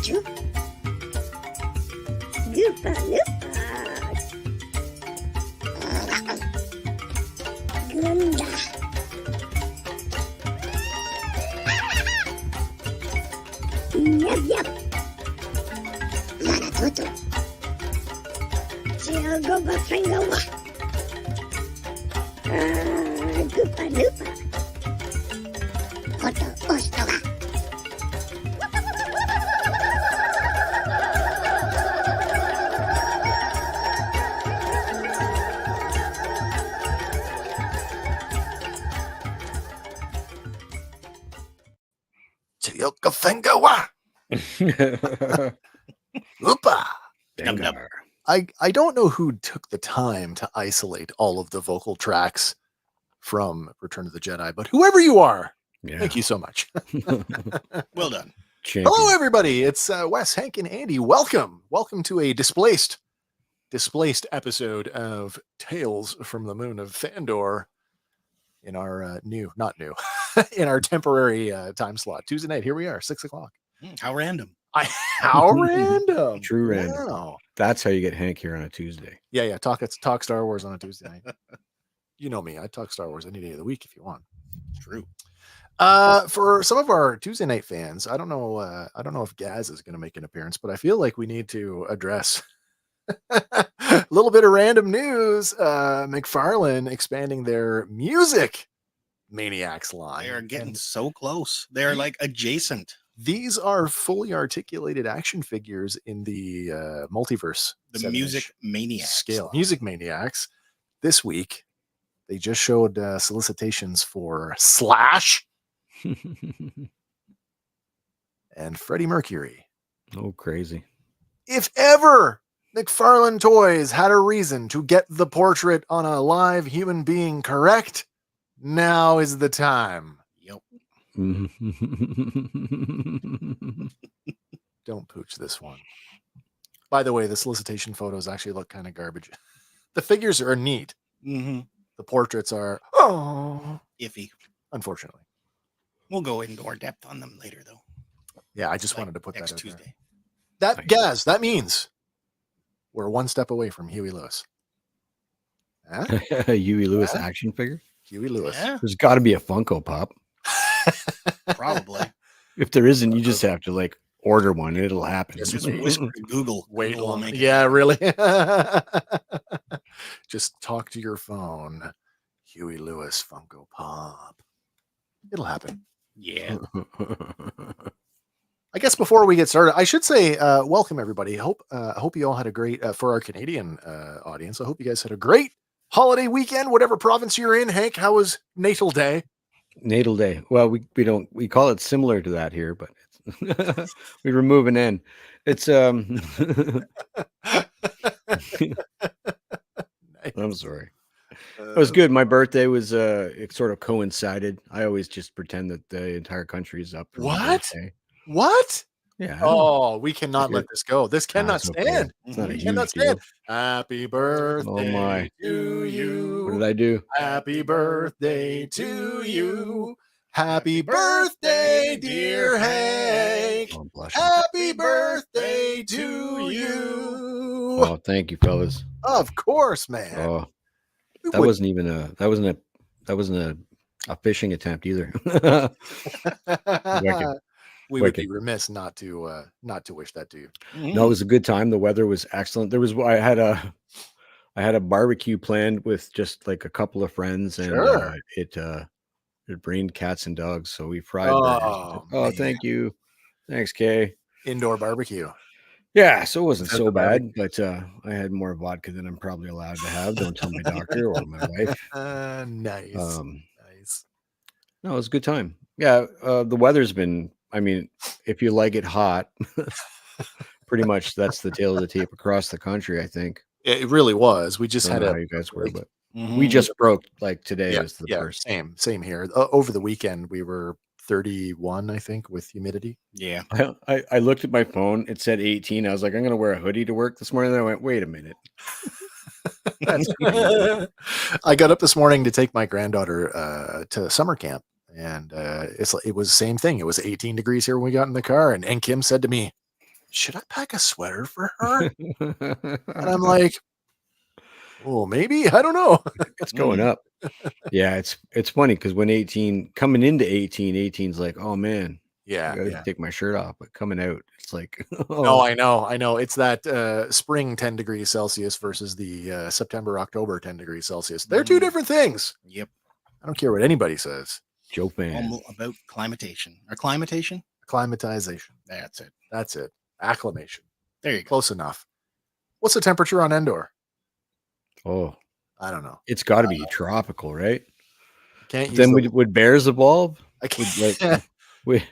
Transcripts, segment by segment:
Chup. Lupa, lupa. Glunda. Yup, yup. Lana Toto. Silgoba Fangawa. Goopa Loopa. Koto Ostoga. Tioka Fangawa. Oopa. Endor. I don't know who took the time to isolate all of the vocal tracks from Return of the Jedi, but whoever you are, thank you so much. Well done. Champion. Hello, everybody. It's Wes, Hank, and Andy. Welcome to a displaced episode of Tales from the Moon of Fandor in our not new, in our temporary time slot. Tuesday night. Here we are, 6:00. How random. How random. True random. Wow. That's how you get Hank here on a Tuesday. Yeah. Talk Star Wars on a Tuesday night. You know me. I talk Star Wars any day of the week if you want. True. For some of our Tuesday night fans, I don't know if Gaz is going to make an appearance, but I feel like we need to address a little bit of random news. McFarlane expanding their Music Maniacs line. They are getting so close. They're like adjacent. These are fully articulated action figures in the multiverse. The 7-inch Music Maniacs scale. Music Maniacs. This week, they just showed solicitations for Slash and Freddie Mercury. Oh, crazy. If ever McFarlane Toys had a reason to get the portrait on a live human being correct, now is the time. Yep. Don't pooch this one. By the way, the solicitation photos actually look kind of garbage. The figures are neat. Mm-hmm. The portraits are Iffy. unfortunately. We'll go into more depth on them later, though. Yeah, I just wanted to put that next out Tuesday. there. That means we're one step away from Huey Lewis. Huh? Huey Lewis action figure. Huey Lewis. Yeah, There's got to be a Funko Pop. probably. If there isn't, you just have to like order one and it'll happen. Just whisper to Google. Wait Google will long. make it Yeah, happen. really. Just talk to your phone. Huey Lewis Funko Pop. It'll happen. Yeah. I guess before we get started, I should say welcome everybody. I hope you all had a great for our Canadian audience. I hope you guys had a great holiday weekend, whatever province you're in. Hank, how was Natal Day? Natal Day. Well, we call it similar to that here, but it's we remove an N. It's I'm sorry. It was good. My birthday was it sort of coincided. I always just pretend that the entire country is up for my What? birthday. What? Yeah. Oh, we cannot let this go. This cannot it's okay. stand. It's not a We huge cannot deal. stand. Happy birthday my. to you. What did I do? Happy birthday to you. Happy birthday, dear Hank. Oh, I'm blushing. Happy birthday to you. Oh, thank you, fellas. Of course, man. Oh, Who that would- wasn't even a fishing attempt either. we would be Wicked. remiss not to wish that to you. No, it was a good time. The weather was excellent. I had a barbecue planned with just like a couple of friends, and Sure. it rained cats and dogs, so we fried Oh, burgers. man. Thank you. Thanks, Kay. Indoor barbecue. Yeah, so it wasn't Without so the bad, but I had more vodka than I'm probably allowed to have. Don't tell my doctor or my wife. Nice. Nice. No, it was a good time. Yeah, the weather's been, I mean, if you like it hot, pretty much that's the tail of the tape across the country, I think. It really was. We just I had don't know a how you guys were, but Mhm. we just broke like today yeah, is the yeah, first. same here. Over the weekend we were 31, I think, with humidity. Yeah. I looked at my phone. It said 18. I was like, I'm going to wear a hoodie to work this morning. Then I went, wait a minute. That's crazy. I got up this morning to take my granddaughter to summer camp, and it was the same thing. It was 18 degrees here when we got in the car, and Kim said to me, should I pack a sweater for her? And I'm like, oh, maybe. I don't know. It's going up. Yeah, it's funny because when 18 coming into 18's like, oh man, I Yeah. gotta Yeah. take my shirt off. But coming out, it's like, No, oh, I know. It's that spring 10 degrees Celsius versus the September, October 10 degrees Celsius. They're two different things. Yep. I don't care what anybody says. Joe fan. All about climatation. Or climatation? Acclimatization. That's it. That's it. Acclimation. There you go. Close enough. What's the temperature on Endor? Oh, I don't know. it's got to be tropical, right? Can't use Then the, would bears evolve? I Would, can't. like,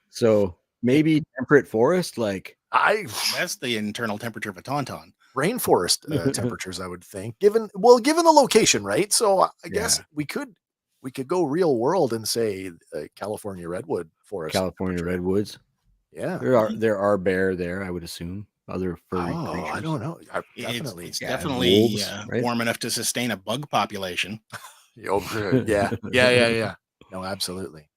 so maybe temperate forest, like That's the internal temperature of a tauntaun. rainforest temperatures, I would think. Given the location, right? So I guess Yeah. we could go real world and say California redwood forest. California temperature. redwoods. Yeah. There are bear there, I would assume. Other furry creatures. I don't know. Definitely. It's Yeah, definitely wolves, right? warm enough to sustain a bug population. Yeah. No, absolutely.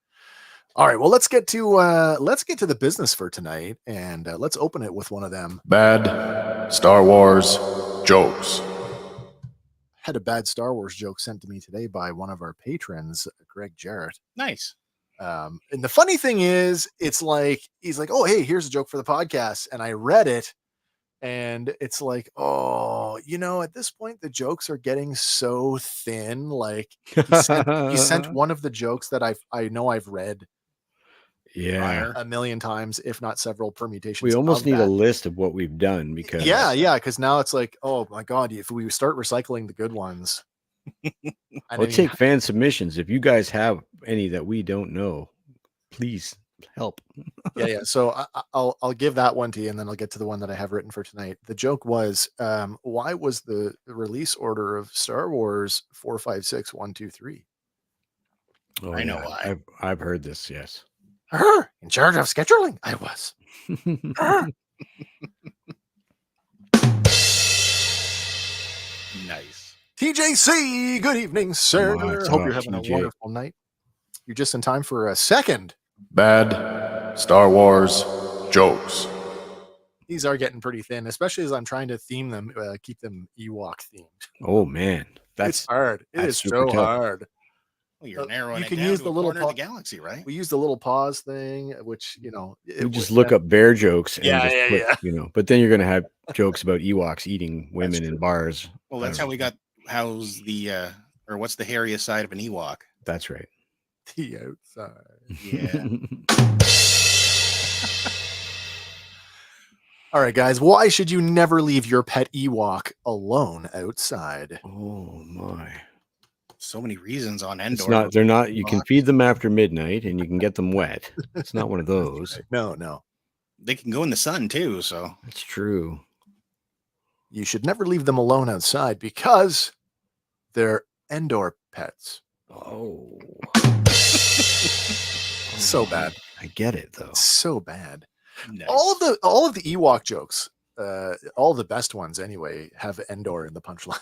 All right. Well, let's get to the business for tonight, and let's open it with one of them Bad Star Wars jokes. had a bad Star Wars joke sent to me today by one of our patrons, Greg Jarrett. Nice. And the funny thing is, it's like he's like, "Oh, hey, here's a joke for the podcast," and I read it, and it's like, "Oh, at this point, the jokes are getting so thin." Like he sent one of the jokes that I know I've read Yeah. a million times, if not several permutations. We almost of need a that. list of what we've done because Because now it's like, oh my god, if we start recycling the good ones. I'll take fan submissions. If you guys have any that we don't know, please help. Yeah. So I'll give that one to you, and then I'll get to the one that I have written for tonight. The joke was, why was the release order of Star Wars 456-123? Oh, I know yeah. why. I've heard this. Yes. In charge of scheduling, I was. Nice. TJC, good evening, sir. What's Hope up, you're having TJ? a wonderful night. You're just in time for a second. Bad Star Wars jokes. These are getting pretty thin, especially as I'm trying to theme them, keep them Ewok themed. Oh man, It's that's hard. It that's is super so tough. hard. Well, you're narrowing you it can down use to the a little corner of the galaxy, right? We use the little pause thing, which You just look up bear jokes and just put, yeah. But then you're gonna have jokes about Ewoks eating women in bars. Well, that's how we got. How's the or what's the hairiest side of an Ewok? That's right. The outside. Yeah. All right, guys. Why should you never leave your pet Ewok alone outside? Oh my. So many reasons on Endor. It's not. They're not. You can feed them after midnight, and you can get them wet. It's not one of those. No. They can go in the sun too. So That's true. You should never leave them alone outside because they're Endor pets. Oh. So bad. I get it though. So bad. nice. All of the Ewok jokes, all the best ones anyway, have Endor in the punchline.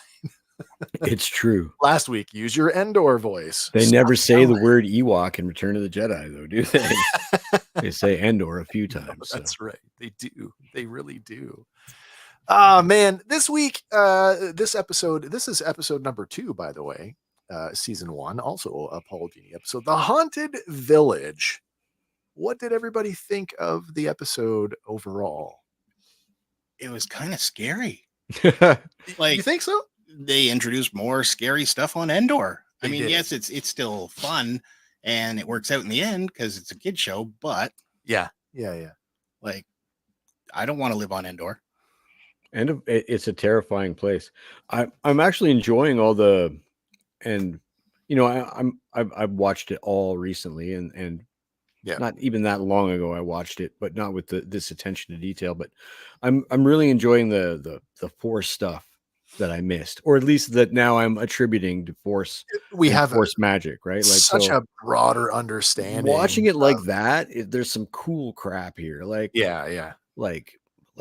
It's true. Last week, use your Endor voice. They Stop never say the yelling. word Ewok in Return of the Jedi, though, do they? They say Endor a few times. So. That's right. They do. They really do. Ah, man. This week, this is episode number 2, by the way. Season 1, also a Paul Dini episode. The Haunted Village. What did everybody think of the episode overall? It was kind of scary. You Like think so? they introduced more scary stuff on Endor. I They mean, did. yes, it's still fun and it works out in the end because it's a kid show. But Yeah. like, I don't want to live on Endor. And it's a terrifying place. I'm actually enjoying all the, and I've watched it all recently, and Yeah. not even that long ago I watched it, but not with this attention to detail. But I'm really enjoying the Force stuff that I missed, or at least that now I'm attributing to Force. We and have Force magic, right? Like such so a broader understanding. watching it like that. There's some cool crap here, like Yeah. like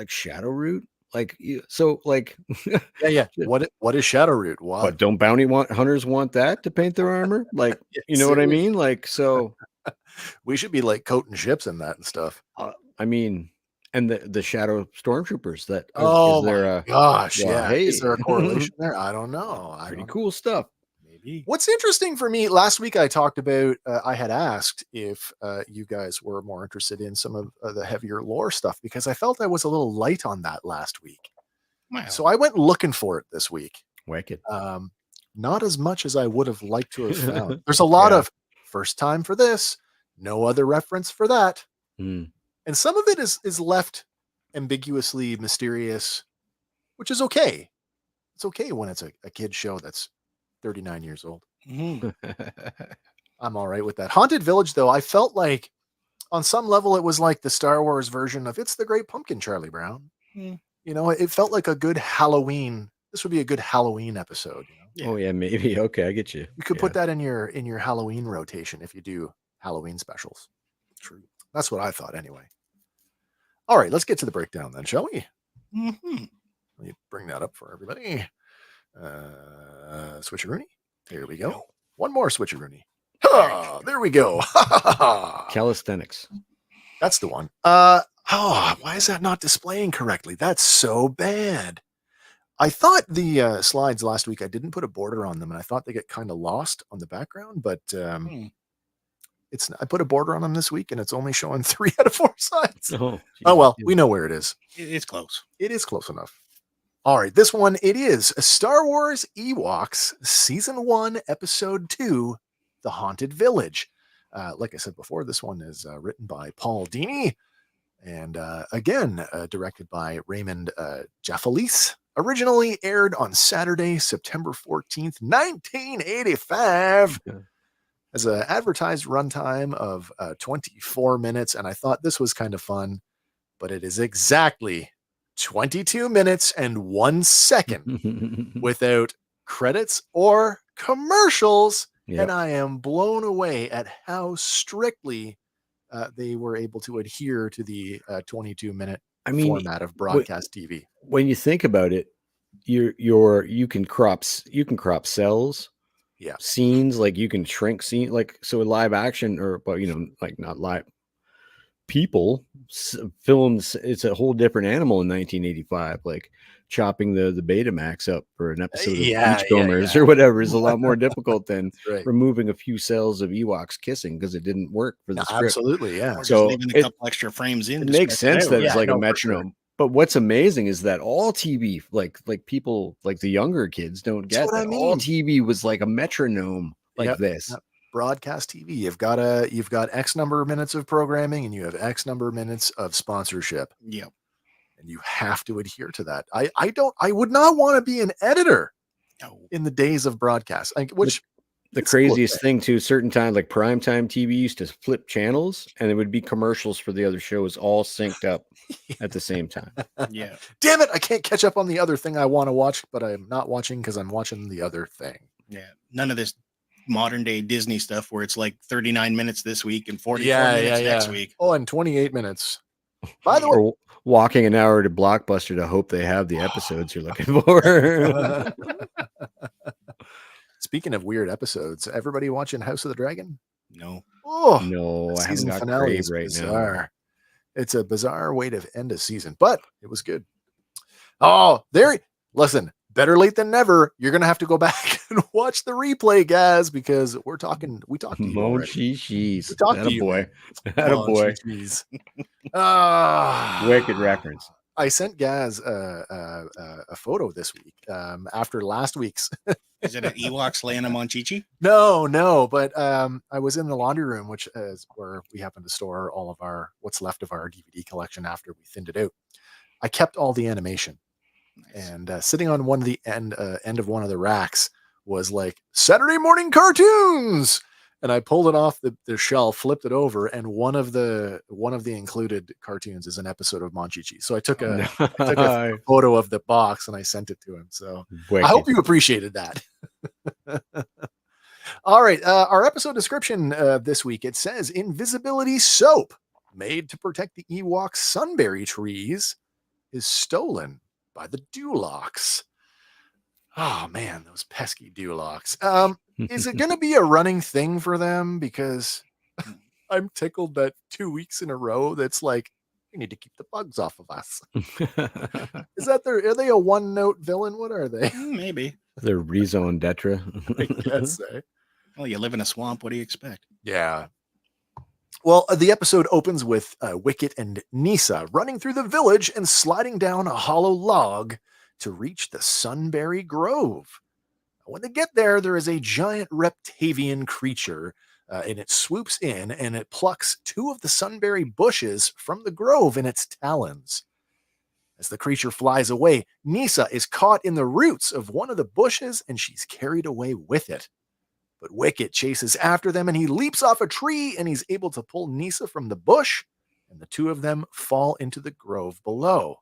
Shadow Root. Like so, like Yeah. What is Shadow Root? What? but don't bounty hunters want that to paint their armor? Like, you know what I mean? Like, so We should be like coating ships in that and stuff. I mean, And the shadow stormtroopers. That Oh is there my a gosh, well, yeah. hey, Is there a correlation there? I don't know. I pretty don't know. cool stuff. Maybe. What's interesting for me, last week I talked about, I had asked if you guys were more interested in some of the heavier lore stuff because I felt I was a little light on that last week. Wow. So I went looking for it this week. Wicked. Not as much as I would have liked to have found. There's a lot of first time for this, no other reference for that. Mm. And some of it is left ambiguously mysterious, which is okay. It's okay when it's a kid show that's 39 years old. Mhm. I'm all right with that. Haunted Village, though, I felt like on some level it was like the Star Wars version of It's the Great Pumpkin, Charlie Brown. Mm. You know, it felt like a good Halloween. This would be a good Halloween episode. You know? Yeah. Oh yeah, maybe. Okay, I get you. You could Yeah. put that in your Halloween rotation if you do Halloween specials. True. That's what I thought anyway. All right, let's get to the breakdown then, shall we? Mhm. Let me bring that up for everybody. Switcheroony. Here we go. One more switcheroony. Ha! There we go. Calisthenics. That's the one. Why is that not displaying correctly? That's so bad. I thought the slides last week, I didn't put a border on them, and I thought they get kind of lost on the background, but I put a border on them this week, and it's only showing 3 out of 4 sides. Oh, Oh, well, geez. we know where it is. It's close. It is close enough. All right, this one, it is Star Wars Ewoks, Season 1, Episode 2, The Haunted Village. Like I said before, this one is written by Paul Dini, and again, directed by Raymond Jaffalis. Originally aired on Saturday, September 14th, 1985. Yeah. Has an advertised runtime of 24 minutes, and I thought this was kind of fun, but it is exactly 22 minutes and 1 second without credits or commercials, Yep. and I am blown away at how strictly they were able to adhere to the 22-minute format of broadcast TV. When you think about it, you can crop cells, Yeah. scenes, like you can shrink scene, like so in live action like not live people films, it's a whole different animal in 1985. Like chopping the Betamax up for an episode of Beachcombers or whatever is a lot more difficult than removing a few cells of Ewoks kissing because it didn't work for the script. Absolutely, yeah. Or just So leaving a couple extra frames in. It to makes stretch sense out. that it's like a for metronome. sure. But what's amazing is that all TV, like people, like the younger kids, don't That's get what I that all mean. TV was like a metronome, like Yep, this. yep. Broadcast TV. You've got X number of minutes of programming, and you have X number of minutes of sponsorship, Yep. and you have to adhere to that. I would not want to be an editor No. in the days of broadcast. The craziest thing too, certain times like primetime TV used to flip channels, and there would be commercials for the other shows all synced up at the same time. Yeah. Damn it! I can't catch up on the other thing I want to watch, but I'm not watching because I'm watching the other thing. Yeah. None of this modern day Disney stuff where it's like 39 minutes this week and 44 minutes next week. Oh, and 28 minutes. By the way, Or walking an hour to Blockbuster to hope they have the episodes you're looking for. speaking of weird episodes, everybody watching House of the Dragon? No. Oh, No, the I haven't season got finale Crave is right now. bizarre. It's a bizarre way to end a season, but it was good. Oh, listen, better late than never. You're gonna have to go back and watch the replay, guys, because we talked to you already. Monchi-cheese. We talked to you, Attaboy. man. Attaboy. Jeez. Wicked reference. I sent Gaz a photo this week after last week's. Is it an Ewoks laying a Monchichi? No, but I was in the laundry room, which is where we happen to store all of what's left of our DVD collection after we thinned it out. I kept all the animation. Nice. And sitting on one of the end of one of the racks was like Saturday morning cartoons, and I pulled it off the shelf, flipped it over, and one of the included cartoons is an episode of Monchichi. So I took a photo of the box and I sent it to him. So Wicked. I hope you appreciated that. All right, our episode description this week, it says invisibility soap made to protect the Ewok sunberry trees is stolen by the Dulocs. Oh man, those pesky Dulocs. Is it going to be a running thing for them? Because I'm tickled that 2 weeks in a row that's like We need to keep the bugs off of us. Is that are they a one-note villain? What are they? Maybe. They're rezone Detra. I guess. Well, you live in a swamp. What do you expect? Yeah. Well, the episode opens with Wicket and Nisa running through the village and sliding down a hollow log to reach the Sunberry Grove. When they get there, there is a giant reptavian creature, and it swoops in and it plucks 2 of the sunberry bushes from the grove in its talons. As the creature flies away, Nisa is caught in the roots of one of the bushes and she's carried away with it. But Wicket chases after them and he leaps off a tree and he's able to pull Nisa from the bush, and the 2 of them fall into the grove below.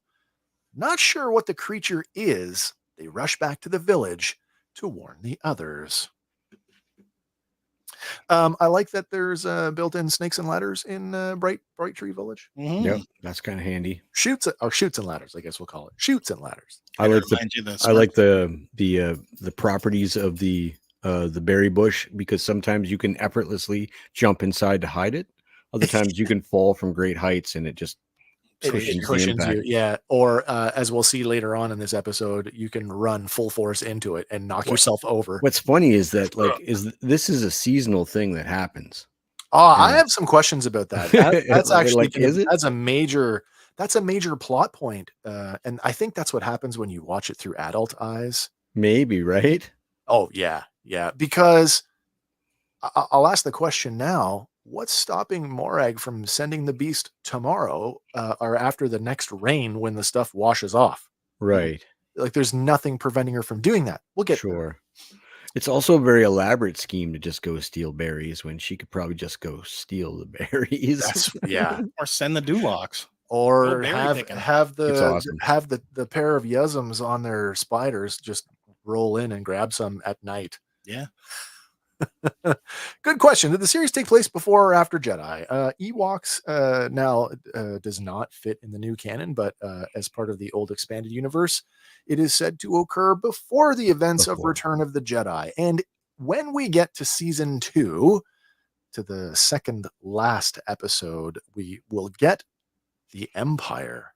Not sure what the creature is, they rush back to the village to warn the others. I like that there's built-in snakes and ladders in Bright Tree Village. Mm-hmm. Yep, that's kind of handy. Chutes and ladders, I guess we'll call it. Chutes and ladders. I like the properties of the berry bush, because sometimes you can effortlessly jump inside to hide it. Other times you can fall from great heights and it just cushions you. Yeah. Or as we'll see later on in this episode, you can run full force into it and knock yourself over. What's funny is that this is a seasonal thing that happens. I have some questions about that. That's actually is it? That's a major plot point. And I think that's what happens when you watch it through adult eyes. Maybe, right? Oh yeah. Yeah. Because I'll ask the question now. What's stopping Morag from sending the beast tomorrow or after the next rain when the stuff washes off? Right. Like there's nothing preventing her from doing that. We'll get sure. It's also a very elaborate scheme to just go steal berries when she could probably just go steal the berries. Yeah. Or send the dewlocks. Or have awesome. the pair of Yuzums on their spiders just roll in and grab some at night. Yeah. Good question. Did the series take place before or after Jedi? Ewoks now does not fit in the new canon, but as part of the old expanded universe, it is said to occur before the events of Return of the Jedi. And when we get to season 2, to the second last episode, we will get the Empire.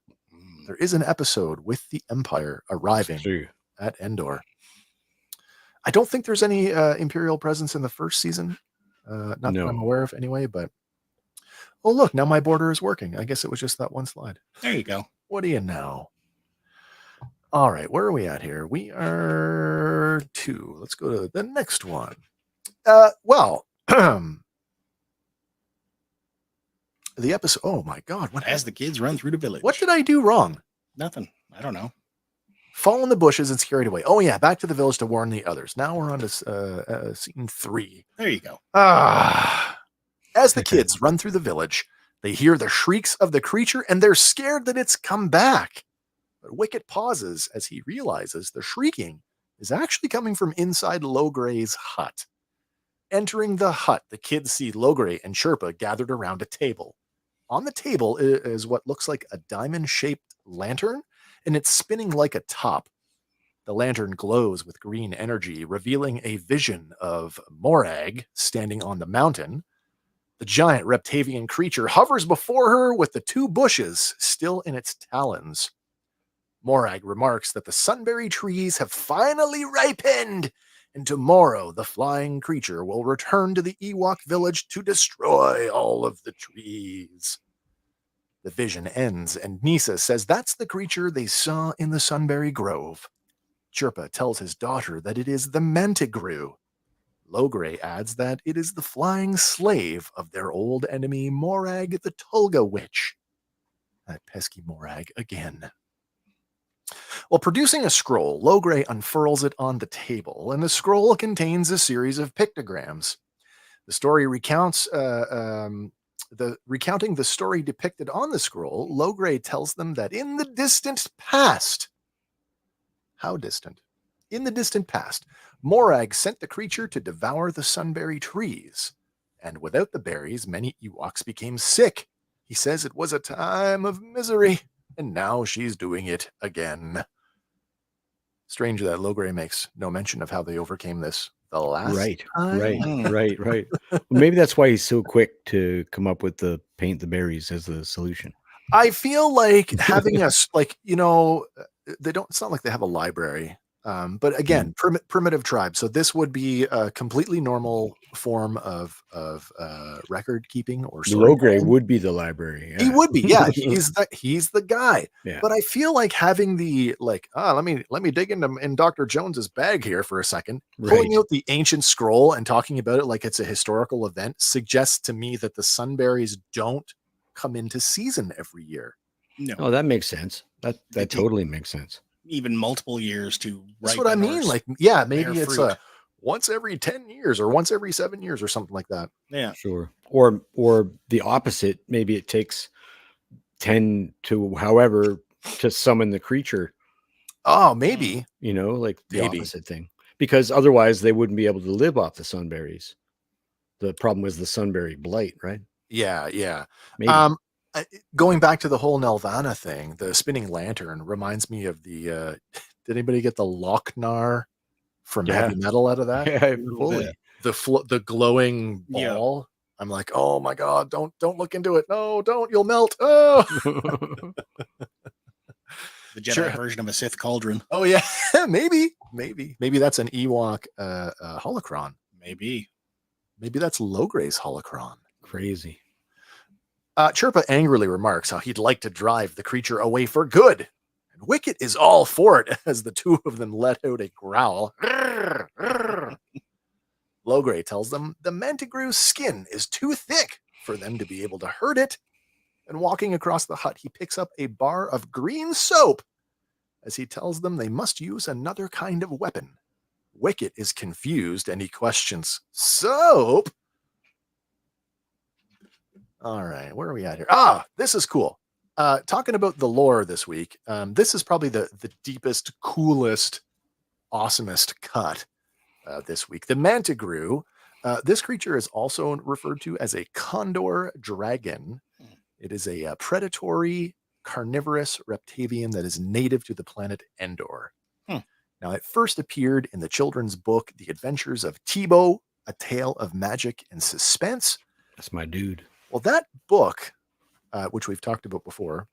There is an episode with the Empire arriving at Endor. I don't think there's any Imperial presence in the first season. Not that I'm aware of anyway, but oh, look, now my border is working. I guess it was just that one slide. There you go. What do you know? All right, where are we at here? We are 2. Let's go to the next one. Well, the episode. Oh my God. As the kids run through the village. What did I do wrong? Nothing. I don't know. Fall in the bushes and carried away. Oh yeah, back to the village to warn the others. Now we're on to scene 3. There you go. As the kids run through the village, they hear the shrieks of the creature and they're scared that it's come back. But Wicket pauses as he realizes the shrieking is actually coming from inside Logray's hut. Entering the hut, the kids see Logray and Sherpa gathered around a table. On the table is what looks like a diamond-shaped lantern, and it's spinning like a top. The lantern glows with green energy, revealing a vision of Morag standing on the mountain. The giant reptavian creature hovers before her with the 2 bushes still in its talons. Morag remarks that the sunberry trees have finally ripened, and tomorrow the flying creature will return to the Ewok village to destroy all of the trees. The vision ends, and Nisa says that's the creature they saw in the Sunberry Grove. Chirpa tells his daughter that it is the Mantigrew. Logray adds that it is the flying slave of their old enemy Morag the Tulga Witch. That pesky Morag again. While producing a scroll, Logray unfurls it on the table, and the scroll contains a series of pictograms. The story recounts recounting the story depicted on the scroll. Logray tells them that in the distant past, how distant? In the distant past, Morag sent the creature to devour the sunberry trees, and without the berries, many Ewoks became sick. He says it was a time of misery, and now she's doing it again. Strange that Logray makes no mention of how they overcame this the last time. Right. Well, maybe that's why he's so quick to come up with the paint the berries as the solution. I feel like having us like, they don't, it's not like they have a library. But again, primitive tribe. So this would be a completely normal form of record keeping or Logray storytelling. would be the library. He would be, yeah. He's the guy. Yeah. But I feel like having the let me dig in Dr. Jones's bag here for a second. Pulling Right. out the ancient scroll and talking about it like it's a historical event suggests to me that the sunberries don't come into season every year. No, Oh, that makes sense. They That take- totally makes sense. even multiple years to That's ripen what I or mean. Like, yeah, maybe bear it's fruit. once every 10 years or once every 7 years or something like that. Yeah. Sure. Or the opposite. Maybe it takes 10 to however to summon the creature, Oh, maybe. like the Maybe. opposite thing. Because otherwise they wouldn't be able to live off the sunberries. The problem was the sunberry blight, right? Yeah, yeah. Maybe. Going back to the whole Nelvana thing, the spinning lantern reminds me of the did anybody get the Lochnar from Yeah. heavy metal out of that? Yeah, little fully. The glowing Yeah. ball. I'm like, oh my god, don't look into it. No, don't, you'll melt. Oh, The Jedi Sure. version of a Sith cauldron. oh yeah, maybe that's an Ewok holocron. Maybe. Maybe that's Logray's holocron. Crazy. Chirpa angrily remarks how he'd like to drive the creature away for good. And Wicket is all for it as the two of them let out a growl. Logray tells them the Mantigrew's skin is too thick for them to be able to hurt it. And walking across the hut, he picks up a bar of green soap as he tells them they must use another kind of weapon. Wicket is confused and he questions, soap? All right, where are we at here? This is cool. Talking about the lore this week, this is probably the deepest, coolest, awesomest cut this week. The Mantigrew, this creature is also referred to as a condor dragon. It is a predatory, carnivorous reptilian that is native to the planet Endor. Now, it first appeared in the children's book, The Adventures of Teebo, A Tale of Magic and Suspense. That's my dude. Well, that book, which we've talked about before,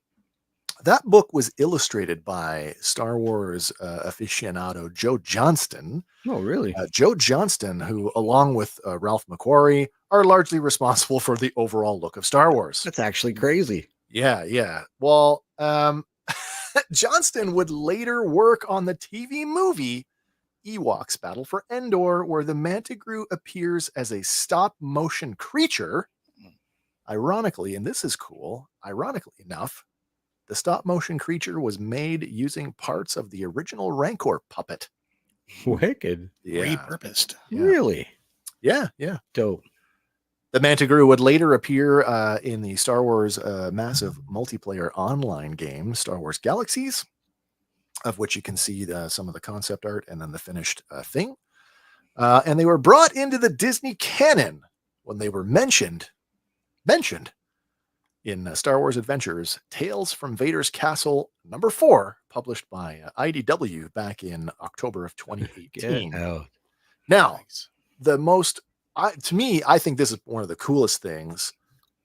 that book was illustrated by Star Wars aficionado Joe Johnston. Oh, really? Joe Johnston, who, along with Ralph McQuarrie, are largely responsible for the overall look of Star Wars. That's actually crazy. Yeah. Well, Johnston would later work on the TV movie Ewoks Battle for Endor, where the Mantigrew appears as a stop-motion creature. Ironically, and this is cool, ironically enough, the stop-motion creature was made using parts of the original Rancor puppet. Wicked. Yeah. Repurposed. Yeah. Really? Yeah. Dope. The Mantigrew would later appear in the Star Wars massive multiplayer online game, Star Wars Galaxies, of which you can see some of the concept art and then the finished thing. And they were brought into the Disney canon when they were mentioned in Star Wars Adventures, Tales from Vader's Castle #4, published by IDW back in October of 2018. Get out. Now, Nice. the most, to me, I think this is one of the coolest things.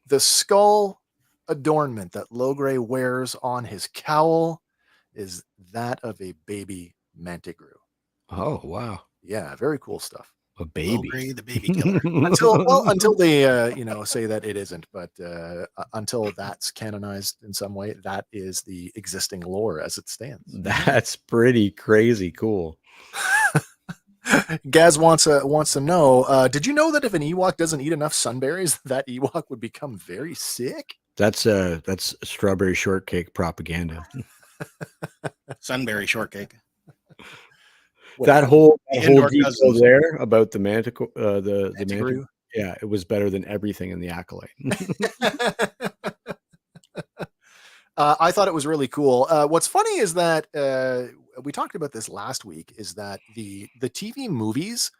The skull adornment that Logray wears on his cowl is that of a baby Mantigrew. Oh, wow. Yeah, very cool stuff. A baby. Logray, the baby killer. Until they say that it isn't, but until that's canonized in some way, that is the existing lore as it stands. That's pretty crazy cool. Gaz wants to know, did you know that if an Ewok doesn't eat enough sunberries, that Ewok would become very sick? That's strawberry shortcake propaganda. Sunberry shortcake. That whole Endor detail cousins. there about the manticore, the Mantigrew? yeah, it was better than everything in the Acolyte. I thought it was really cool. What's funny is that we talked about this last week, is that the TV movies,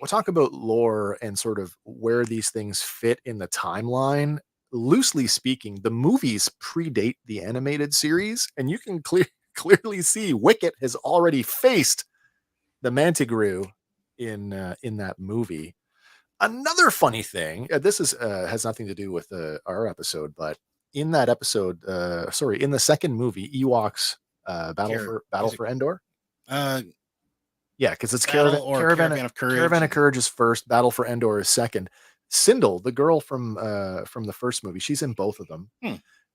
we'll talk about lore and sort of where these things fit in the timeline. Loosely speaking, the movies predate the animated series, and you can clearly see Wicket has already faced the Mantigrew in that movie. Another funny thing, this is has nothing to do with our episode, but in that episode, in the second movie, Ewoks Battle for Endor. Yeah, because it's Caravan of Courage. Caravan of Courage is first. Battle for Endor is second. Sindel, the girl from the first movie, she's in both of them.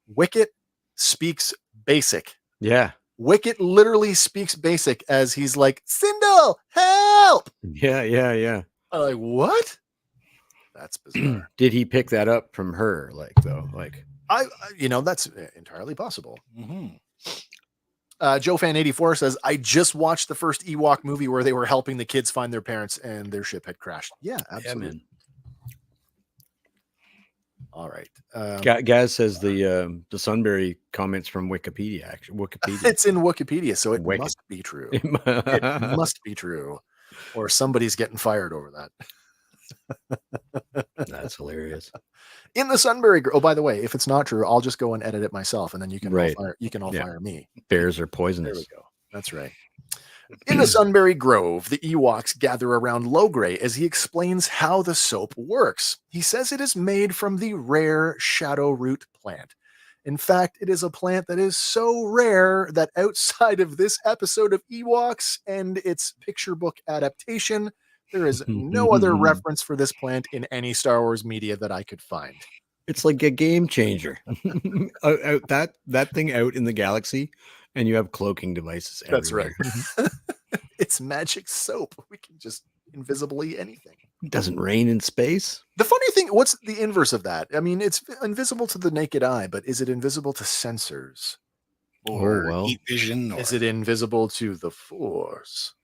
Wicket speaks Basic. Yeah. Wicket literally speaks Basic as he's like, Sindel, help! Yeah. I'm like, what? That's bizarre. Did he pick that up from her? I that's entirely possible. Joe Fan 84 says, I just watched the first Ewok movie where they were helping the kids find their parents and their ship had crashed. Yeah, absolutely. All right. Gaz says the Sunbury comments from Wikipedia. Actually, Wikipedia. It's in Wikipedia, so it must be true. It must be true, or somebody's getting fired over that. That's hilarious. In the Sunbury. Oh, by the way, if it's not true, I'll just go and edit it myself, and then you can all fire me. Bears are poisonous. There we go. That's right. In the Sunbury Grove, the Ewoks gather around Logray as he explains how the soap works. He says it is made from the rare shadow root plant. In fact, it is a plant that is so rare that outside of this episode of Ewoks and its picture book adaptation, there is no other reference for this plant in any Star Wars media that I could find. It's like a game changer. that thing out in the galaxy, and you have cloaking devices everywhere. That's right. It's magic soap. We can just invisibly anything. It doesn't rain in space. The funny thing, what's the inverse of that? I mean, it's invisible to the naked eye, but is it invisible to sensors? Or heat vision? Or... Is it invisible to the Force?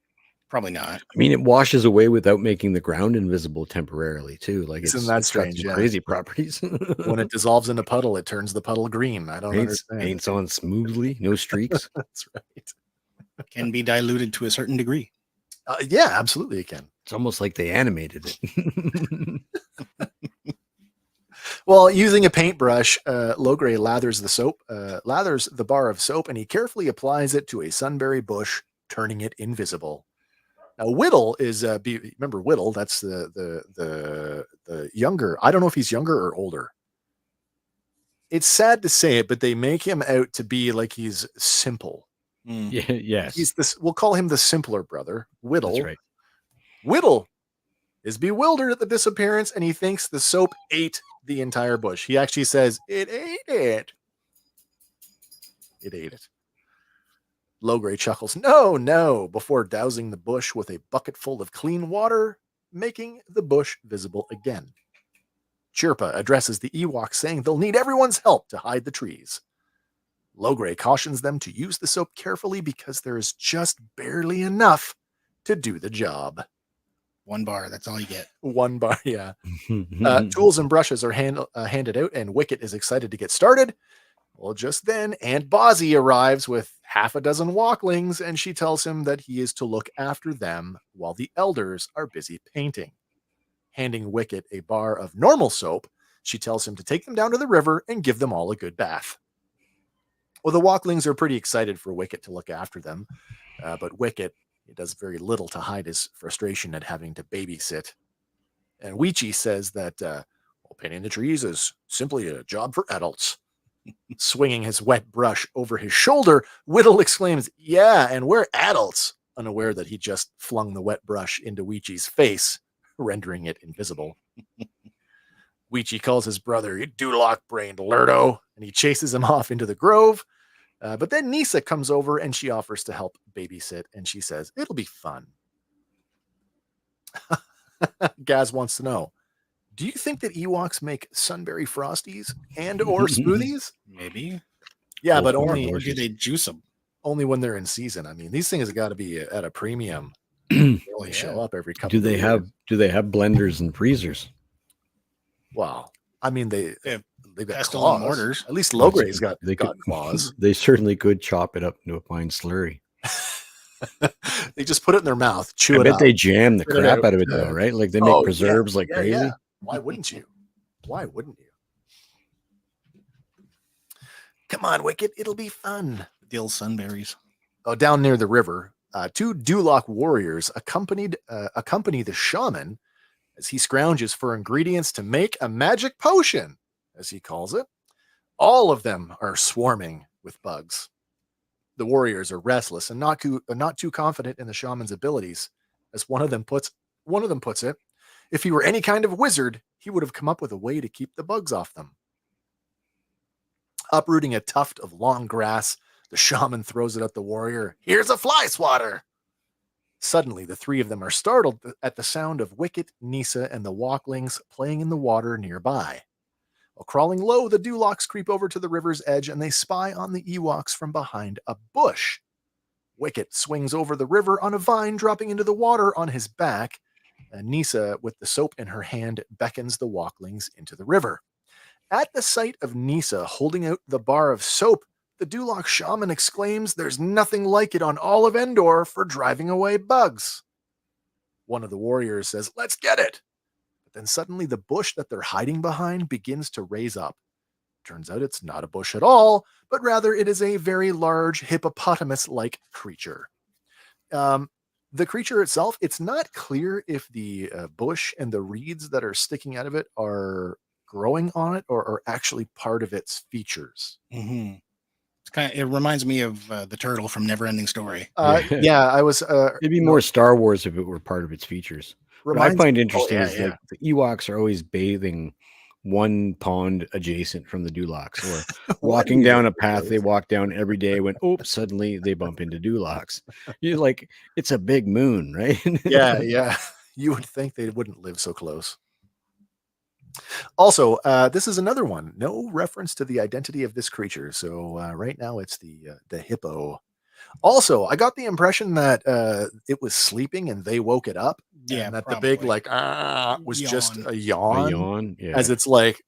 Probably not. I mean, it washes away without making the ground invisible temporarily, too. Like, isn't that strange? Yeah. Crazy properties. When it dissolves in a puddle, it turns the puddle green. I don't understand. Paints on smoothly, no streaks. That's right. Can be diluted to a certain degree. Yeah, absolutely it can. It's almost like they animated it. Well, using a paintbrush, Logray lathers the bar of soap, and he carefully applies it to a sunberry bush, turning it invisible. Now, Whittle is remember Whittle? That's the younger. I don't know if he's younger or older. It's sad to say it, but they make him out to be like he's simple. Yeah, yes. He's this. We'll call him the simpler brother, Whittle. That's right. Whittle is bewildered at the disappearance, and he thinks the soap ate the entire bush. He actually says, "It ate it. It ate it." Logray chuckles, no, before dousing the bush with a bucket full of clean water, making the bush visible again. Chirpa addresses the Ewoks, saying they'll need everyone's help to hide the trees. Logray cautions them to use the soap carefully because there is just barely enough to do the job. 1 bar, that's all you get. 1 bar, yeah. Tools and brushes are handed out, and Wicket is excited to get started. Well, just then, Aunt Bozzy arrives with half a dozen walklings, and she tells him that he is to look after them while the elders are busy painting. Handing Wicket a bar of normal soap, she tells him to take them down to the river and give them all a good bath. Well, the walklings are pretty excited for Wicket to look after them, but Wicket does very little to hide his frustration at having to babysit. And Weechie says that painting the trees is simply a job for adults. Swinging his wet brush over his shoulder, Whittle exclaims, "Yeah, and we're adults," unaware that he just flung the wet brush into Weechie's face, rendering it invisible. Weechie calls his brother, "You doodlock-brained lerdo," and he chases him off into the grove. But then Nisa comes over and she offers to help babysit, and she says, "It'll be fun." Gaz wants to know, do you think that Ewoks make Sunberry Frosties and or smoothies? Maybe. Yeah, but only... Or do they juice them? Only when they're in season. I mean, these things have got to be at a premium. They only show up every couple Do they have blenders and freezers? Wow. I mean, they've got pestle claws. and mortars. At least Logray's got claws. They certainly could chop it up into a fine slurry. They just put it in their mouth, chew it I bet up. they jam the crap out of it though, right? Like they make preserves like crazy. Yeah. Why wouldn't you? Why wouldn't you? Come on, Wicket. It'll be fun. Dill sunberries. Oh, down near the river, 2 Duloc warriors accompany the shaman as he scrounges for ingredients to make a magic potion, as he calls it. All of them are swarming with bugs. The warriors are restless and not too confident in the shaman's abilities. As one of them puts it, if he were any kind of wizard, he would have come up with a way to keep the bugs off them. Uprooting a tuft of long grass, the shaman throws it at the warrior. Here's a fly swatter! Suddenly, the three of them are startled at the sound of Wicket, Nisa, and the walklings playing in the water nearby. While crawling low, the Dulocs creep over to the river's edge and they spy on the Ewoks from behind a bush. Wicket swings over the river on a vine, dropping into the water on his back. Nisa, with the soap in her hand, beckons the walklings into the river. At the sight of Nisa holding out the bar of soap, the Duloc shaman exclaims, "There's nothing like it on all of Endor for driving away bugs." One of the warriors says, "Let's get it." But then suddenly the bush that they're hiding behind begins to raise up. Turns out it's not a bush at all, but rather it is a very large hippopotamus-like creature. The creature itself, it's not clear if the bush and the reeds that are sticking out of it are growing on it or are actually part of its features. Mm-hmm. It reminds me of the turtle from Neverending Story. Yeah, I was. It'd be more Star Wars if it were part of its features. What I find interesting is like the Ewoks are always bathing one pond adjacent from the Dulocs, or walking down a path they walk down every day. When suddenly they bump into Dulocs. You're like, it's a big moon, right? Yeah. You would think they wouldn't live so close. Also, this is another one. No reference to the identity of this creature. So right now it's the hippo. Also, I got the impression that it was sleeping and they woke it up. Yeah, and that probably. the big was Yawn. just a yawn. A yawn, yeah. As it's like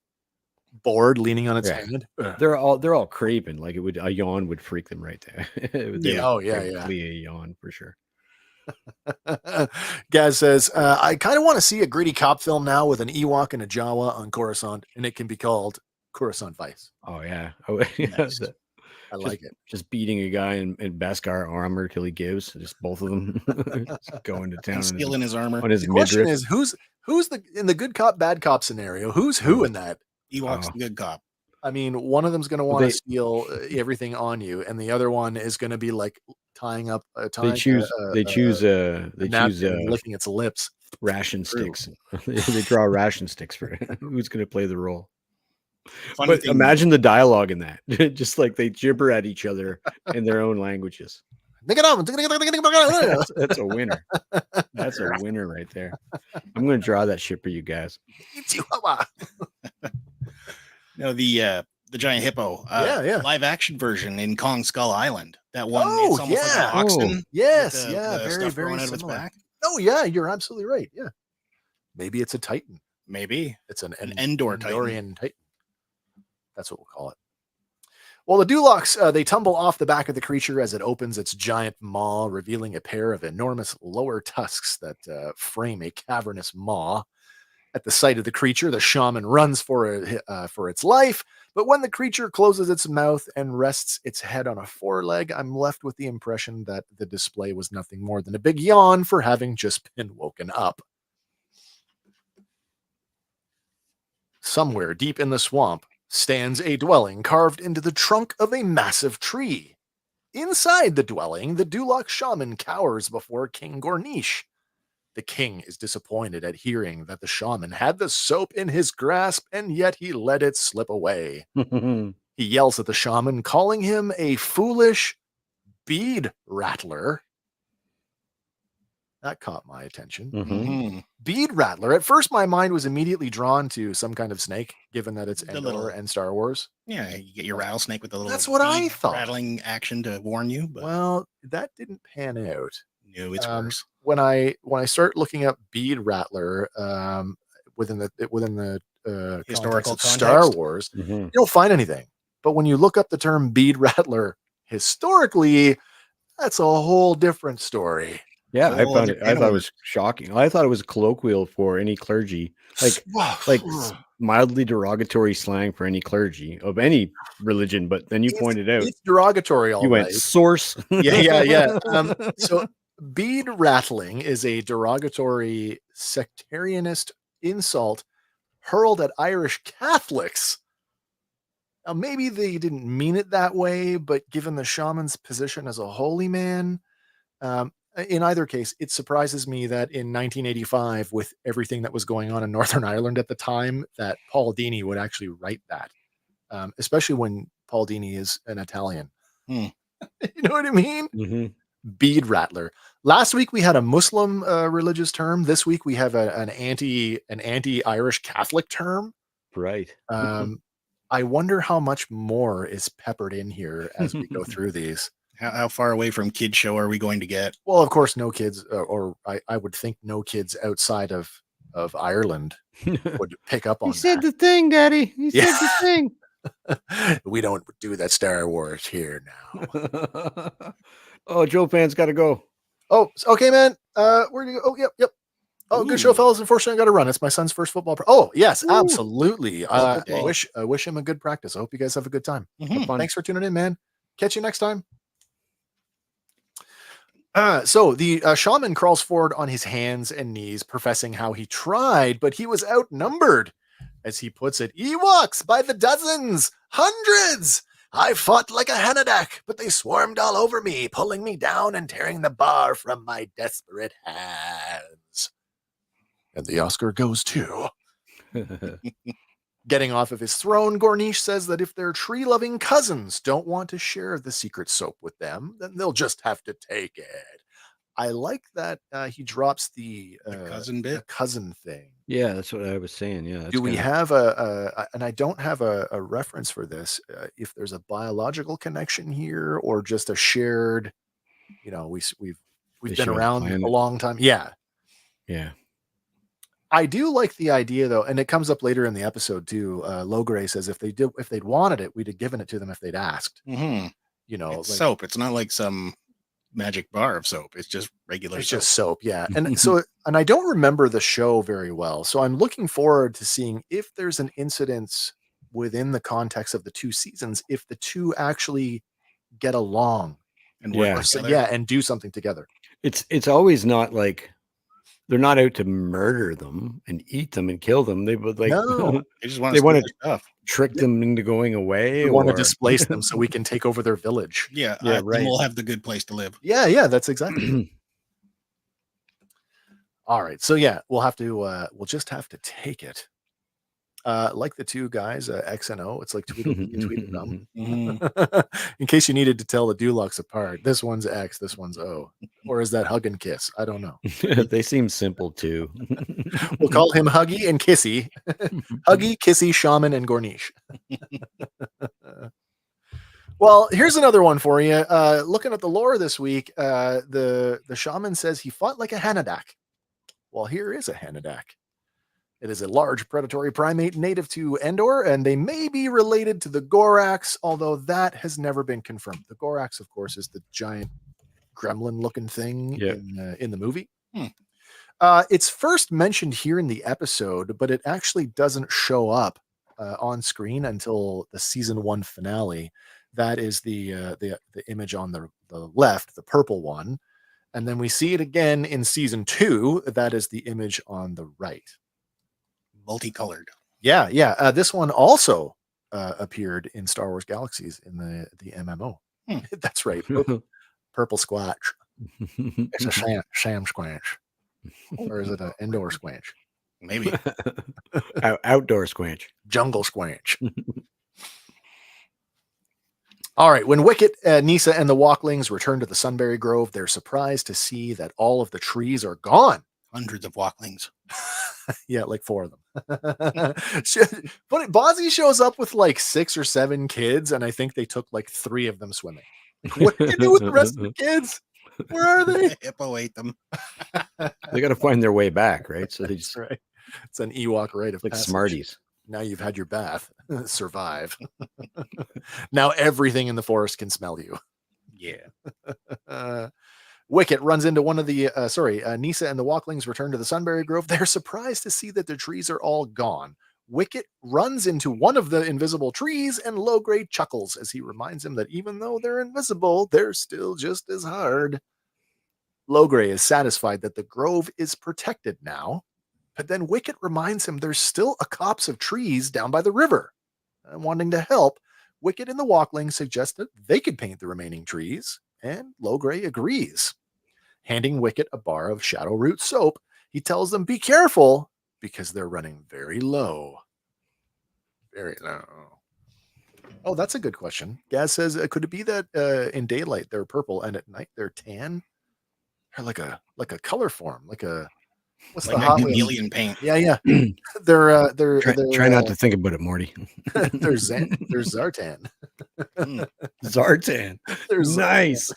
bored, leaning on its hand. They're all craving. Like a yawn would freak them right there. They would flee a yawn for sure. Gaz says, I kind of want to see a gritty cop film now with an Ewok and a Jawa on Coruscant, and it can be called Coruscant Vice. Oh, yeah. Nice. I like it. Just beating a guy in Beskar armor till he gives. Just both of them just going to town. And stealing his armor. On his the question midriff. is, who's in the good cop, bad cop scenario? Who's who in that? Ewok's the good cop. I mean, one of them's going to want to steal everything on you, and the other one is going to be like tying up. They choose licking its lips. Ration sticks. They draw ration sticks for who's going to play the role. Funny But imagine the dialogue in that. Just like they gibber at each other in their own languages. That's a winner. That's a winner right there. I'm going to draw that shit for you guys. No, the giant hippo. Live action version in Kong Skull Island. That one. Oh, it's almost like an oxen. Yes, with the very, stuff very growing out of its similar. back. Oh, yeah, you're absolutely right. Yeah. Maybe it's a Titan. Maybe It's an Endor Endorian Titan. That's what we'll call it. Well, the Dulocs, they tumble off the back of the creature as it opens its giant maw, revealing a pair of enormous lower tusks that frame a cavernous maw. At the sight of the creature, the shaman runs for its life, but when the creature closes its mouth and rests its head on a foreleg, I'm left with the impression that the display was nothing more than a big yawn for having just been woken up. Somewhere deep in the swamp stands a dwelling carved into the trunk of a massive tree. Inside the dwelling, the Duloc shaman cowers before King Gornish. The king is disappointed at hearing that the shaman had the soap in his grasp, and yet he let it slip away. He yells at the shaman, calling him a foolish bead rattler. That caught my attention. Mm-hmm. Bead rattler. At first, my mind was immediately drawn to some kind of snake, given that it's Endor and Star Wars. Yeah, you get your rattlesnake with the little. That's what I thought. Rattling action to warn you. But Well, that didn't pan out. no, it's worse. When I start looking up bead rattler within the Historical context of Star context? Wars, Mhm. you don't find anything. But when you look up the term bead rattler historically, that's a whole different story. Yeah, So I found it. different I thought it animals. was shocking. I thought it was colloquial for any clergy, like mildly derogatory slang for any clergy of any religion. But then you pointed out it's derogatory. All you went right. source. Yeah. So bead rattling is a derogatory sectarianist insult hurled at Irish Catholics. Now, maybe they didn't mean it that way, but given the shaman's position as a holy man, in either case, it surprises me that in 1985, with everything that was going on in Northern Ireland at the time, that Paul Dini would actually write that, especially when Paul Dini is an Italian. Hmm. You know what I mean? Mm-hmm. Bead rattler. Last week we had a Muslim religious term. This week we have an anti-Irish Catholic term. Right. I wonder how much more is peppered in here as we go through these. How far away from kid show are we going to get? Well, of course, no kids, or I would think no kids outside of Ireland would pick up on He said that. the thing, Daddy. He Yeah. said the thing. We don't do that Star Wars here now. Oh, Joe fans got to go. Oh, okay, man. Where do you go? Oh, yep. Oh, good show, Ooh. fellas. Unfortunately, I got to run. It's my son's first football. Oh, yes, Ooh. absolutely. I Okay. wish him a good practice. I hope you guys have a good time. Mhm. Fun. Thanks for tuning in, man. Catch you next time. So the shaman crawls forward on his hands and knees, professing how he tried, but he was outnumbered. As he puts it, Ewoks by the dozens, hundreds. I fought like a Hanadak, but they swarmed all over me, pulling me down and tearing the bar from my desperate hands. And the Oscar goes to... Getting off of his throne, Gornish says that if their tree-loving cousins don't want to share the secret soap with them, then they'll just have to take it. I like that he drops the cousin bit. the cousin thing. Yeah, that's what I was saying. Yeah. Do we have and I don't have a reference for this, if there's a biological connection here or just a shared, we've They been share the around planet. a long time. Yeah. Yeah. I do like the idea though, and it comes up later in the episode too. Logray says if they'd wanted it, we'd have given it to them if they'd asked. Mm-hmm. It's It's soap. It's not like some magic bar of soap. It's just regular It's soap. just soap, yeah. And and I don't remember the show very well, so I'm looking forward to seeing if there's an incidence within the context of the two seasons, if the two actually get along And Yeah. work together. yeah, and do something together. It's always not like they're not out to murder them and eat them and kill them. They would like No. They just want They to wanna- steal their stuff. trick them into going away. We want to or- displace them so we can take over their village. Yeah, Yeah, then right. we'll have the good place to live. Yeah, that's exactly. All right, so yeah, we'll just have to take it. Like the two guys, X and O, it's like Tweedledee and Tweedledum. Mhm. In case you needed to tell the Dulux apart, this one's X, this one's O. Or is that hug and kiss? I don't know. They seem simple too. We'll call him Huggy and Kissy. Huggy, Kissy, Shaman, and Gornish. Well, here's another one for you. Looking at the lore this week, the shaman says he fought like a Hanadak. Well, here is a Hanadak. It is a large predatory primate native to Endor, and they may be related to the Gorax, although that has never been confirmed. The Gorax, of course, is the giant gremlin-looking thing Yep. in the movie. Hmm. It's first mentioned here in the episode, but it actually doesn't show up on screen until the season 1 finale. That is the image on the left, the purple one, and then we see it again in season 2. That is the image on the right. Multicolored. Yeah. This one also appeared in Star Wars Galaxies in the MMO. Hmm. That's right. Purple squatch. It's a sham squanch. Or is it an indoor squanch? Maybe. Outdoor squanch. Jungle squanch. All right. When Wicket, Nisa, and the Walklings return to the Sunberry Grove, they're surprised to see that all of the trees are gone. Hundreds of walklings. Yeah, like 4 of them. But Bozzy shows up with like 6 or 7 kids, and I think they took like 3 of them swimming. What do you do with the rest of the kids? Where are they? The hippo ate them. They got to find their way back, right? So they just That's right. It's an Ewok rite of like passage. Smarties. Now you've had your bath. Survive. Now everything in the forest can smell you. Yeah. Wicket runs into one of the Nisa and the Walklings return to the Sunberry Grove. They're surprised to see that the trees are all gone. Wicket runs into one of the invisible trees, and Logray chuckles as he reminds him that even though they're invisible, they're still just as hard. Logray is satisfied that the grove is protected now, but then Wicket reminds him there's still a copse of trees down by the river. Wanting to help, Wicket and the Walklings suggest that they could paint the remaining trees, and Logray agrees. Handing Wicket a bar of shadow root soap, he tells them, be careful, because they're running very low. Very low. Oh, that's a good question. Gaz says, could it be that in daylight they're purple and at night they're tan? Or like a color form, like a what's Like the hot alien paint. Yeah. they're Try not to think about it, Morty. there's Zartan. Zartan. There's Nice.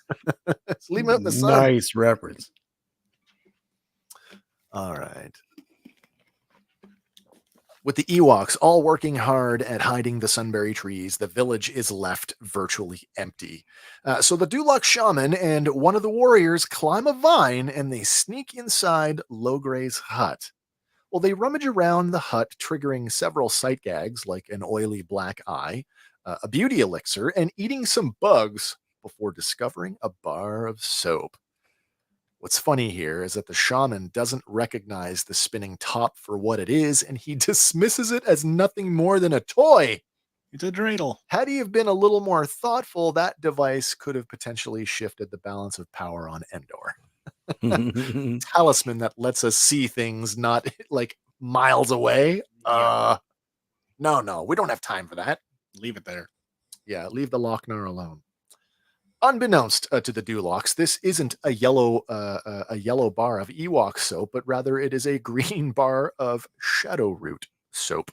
Let's leave him out in the sun. Nice reference. All right. With the Ewoks all working hard at hiding the sunberry trees, the village is left virtually empty. So the Dulux shaman and one of the warriors climb a vine and they sneak inside Logray's hut. Well, they rummage around the hut, triggering several sight gags like an oily black eye, a beauty elixir, and eating some bugs before discovering a bar of soap. What's funny here is that the shaman doesn't recognize the spinning top for what it is, and he dismisses it as nothing more than a toy. It's a dreidel. Had he have been a little more thoughtful, that device could have potentially shifted the balance of power on Endor. Talisman that lets us see things not like miles away. No, we don't have time for that. Leave it there. Yeah, leave the Lochnar alone. Unbeknownst to the Dulocs, this isn't a yellow bar of Ewok soap, but rather it is a green bar of shadow root soap.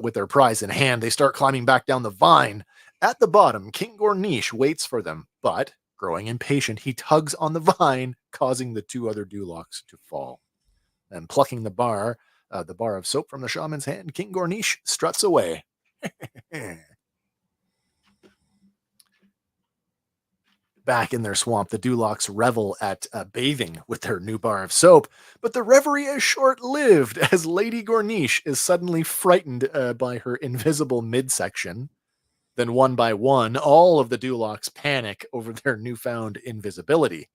With their prize in hand, they start climbing back down the vine. At the bottom, King Gornish waits for them, but growing impatient, he tugs on the vine, causing the two other Dulocs to fall. And plucking the bar of soap from the shaman's hand, King Gornish struts away. Back in their swamp, the Dulocs revel at bathing with their new bar of soap, but the reverie is short-lived as Lady Gornish is suddenly frightened by her invisible midsection. Then one by one, all of the Dulocs panic over their newfound invisibility.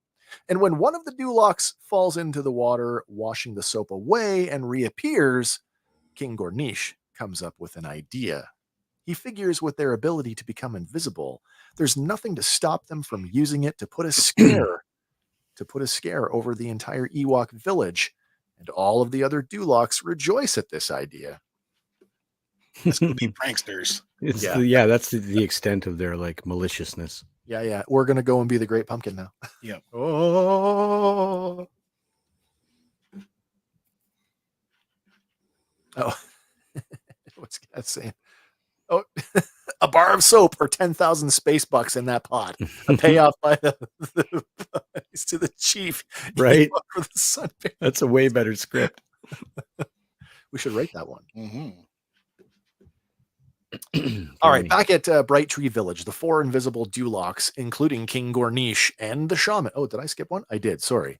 And when one of the Dulocs falls into the water, washing the soap away and reappears, King Gornish comes up with an idea. He figures with their ability to become invisible, there's nothing to stop them from using it to put a scare over the entire Ewok village, and all of the other Dulocs rejoice at this idea. This could be pranksters. That's the extent of their like maliciousness. Yeah. We're gonna go and be the Great Pumpkin now. Yep. Oh. What's Gaz saying? Oh, a bar of soap or 10,000 space bucks in that pot. A payoff by the to the chief. Right. For the sunbeam. That's a way better script. We should rate that one. Mm-hmm. All right, back at Bright Tree Village, the four invisible Dulocs, including King Gornish and the shaman. Oh, did I skip one? I did. Sorry.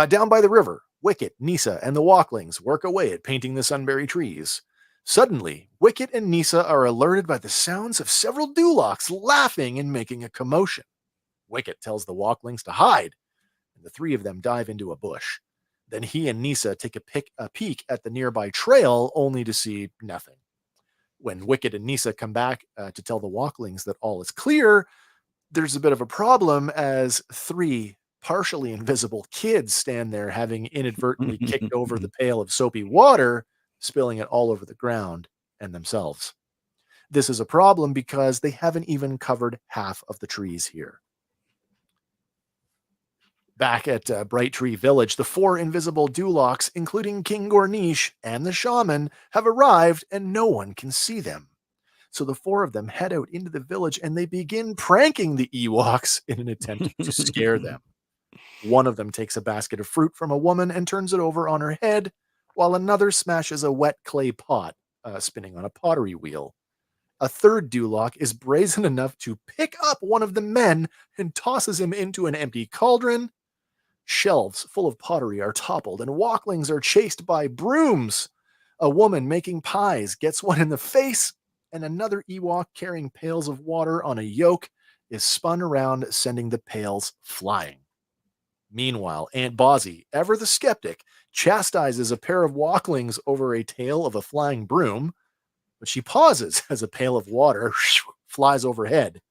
Down by the river, Wicket, Nisa, and the Walklings work away at painting the sunberry trees. Suddenly, Wicket and Nisa are alerted by the sounds of several Dulocs laughing and making a commotion. Wicket tells the Walklings to hide, and the three of them dive into a bush. Then he and Nisa take a peek at the nearby trail, only to see nothing. When Wicket and Nisa come back to tell the Walklings that all is clear, there's a bit of a problem as three partially invisible kids stand there having inadvertently kicked over the pail of soapy water, spilling it all over the ground and themselves. This is a problem because they haven't even covered half of the trees here. Back at Bright Tree Village, the four invisible Dulocs, including King Gornish and the shaman, have arrived and no one can see them. So the four of them head out into the village and they begin pranking the Ewoks in an attempt to scare them. One of them takes a basket of fruit from a woman and turns it over on her head, while another smashes a wet clay pot, spinning on a pottery wheel. A third Duloc is brazen enough to pick up one of the men and tosses him into an empty cauldron. Shelves full of pottery are toppled, and Walklings are chased by brooms. A woman making pies gets one in the face, and another Ewok carrying pails of water on a yoke is spun around, sending the pails flying. Meanwhile, Aunt Bozzy, ever the skeptic, chastises a pair of Walklings over a tale of a flying broom, but she pauses as a pail of water flies overhead.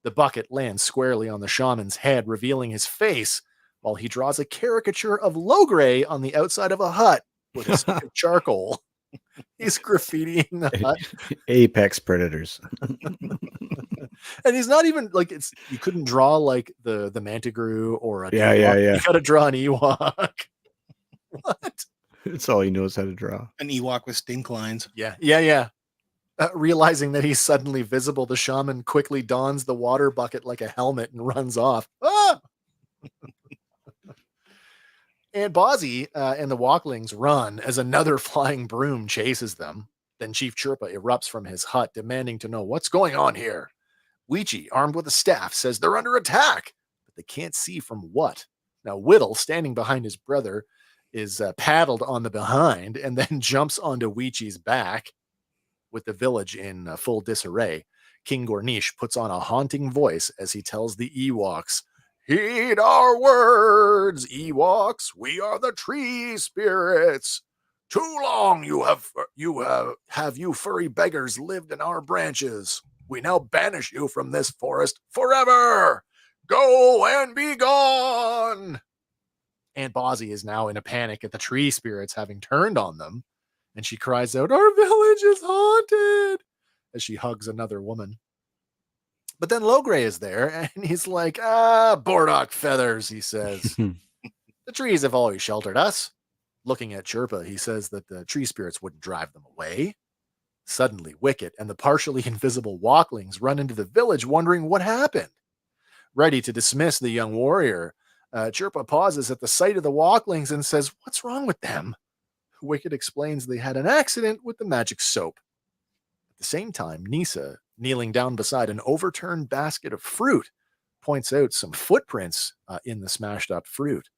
The bucket lands squarely on the shaman's head, revealing his face, while he draws a caricature of Logray on the outside of a hut with a stick of charcoal. He's graffitiing the hut. Apex predators. And he's not even like you couldn't draw like the Mantigrew or a Yeah. You gotta draw an Ewok. What? That's all he knows how to draw. An Ewok with stink lines. Yeah. Realizing that he's suddenly visible, the shaman quickly dons the water bucket like a helmet and runs off. Ah! And Bozzy and the Walklings run as another flying broom chases them. Then Chief Chirpa erupts from his hut, demanding to know what's going on here. Weechi, armed with a staff, says they're under attack, but they can't see from what. Now, Whittle, standing behind his brother, is paddled on the behind and then jumps onto Weechi's back with the village in full disarray. King Gornish puts on a haunting voice as he tells the Ewoks, "Heed our words, Ewoks. We are the tree spirits. Too long you furry beggars lived in our branches. We now banish you from this forest forever. Go and be gone." Aunt Bozzy is now in a panic at the tree spirits having turned on them, and she cries out, "Our village is haunted," as she hugs another woman. But then Logray is there, and he's like, Bordock feathers, he says. The trees have always sheltered us. Looking at Chirpa, he says that the tree spirits wouldn't drive them away. Suddenly, Wicket and the partially invisible Walklings run into the village, wondering what happened. Ready to dismiss the young warrior, Chirpa pauses at the sight of the Walklings and says, "What's wrong with them?" Wicket explains they had an accident with the magic soap. At the same time, Nisa, kneeling down beside an overturned basket of fruit, points out some footprints in the smashed up fruit.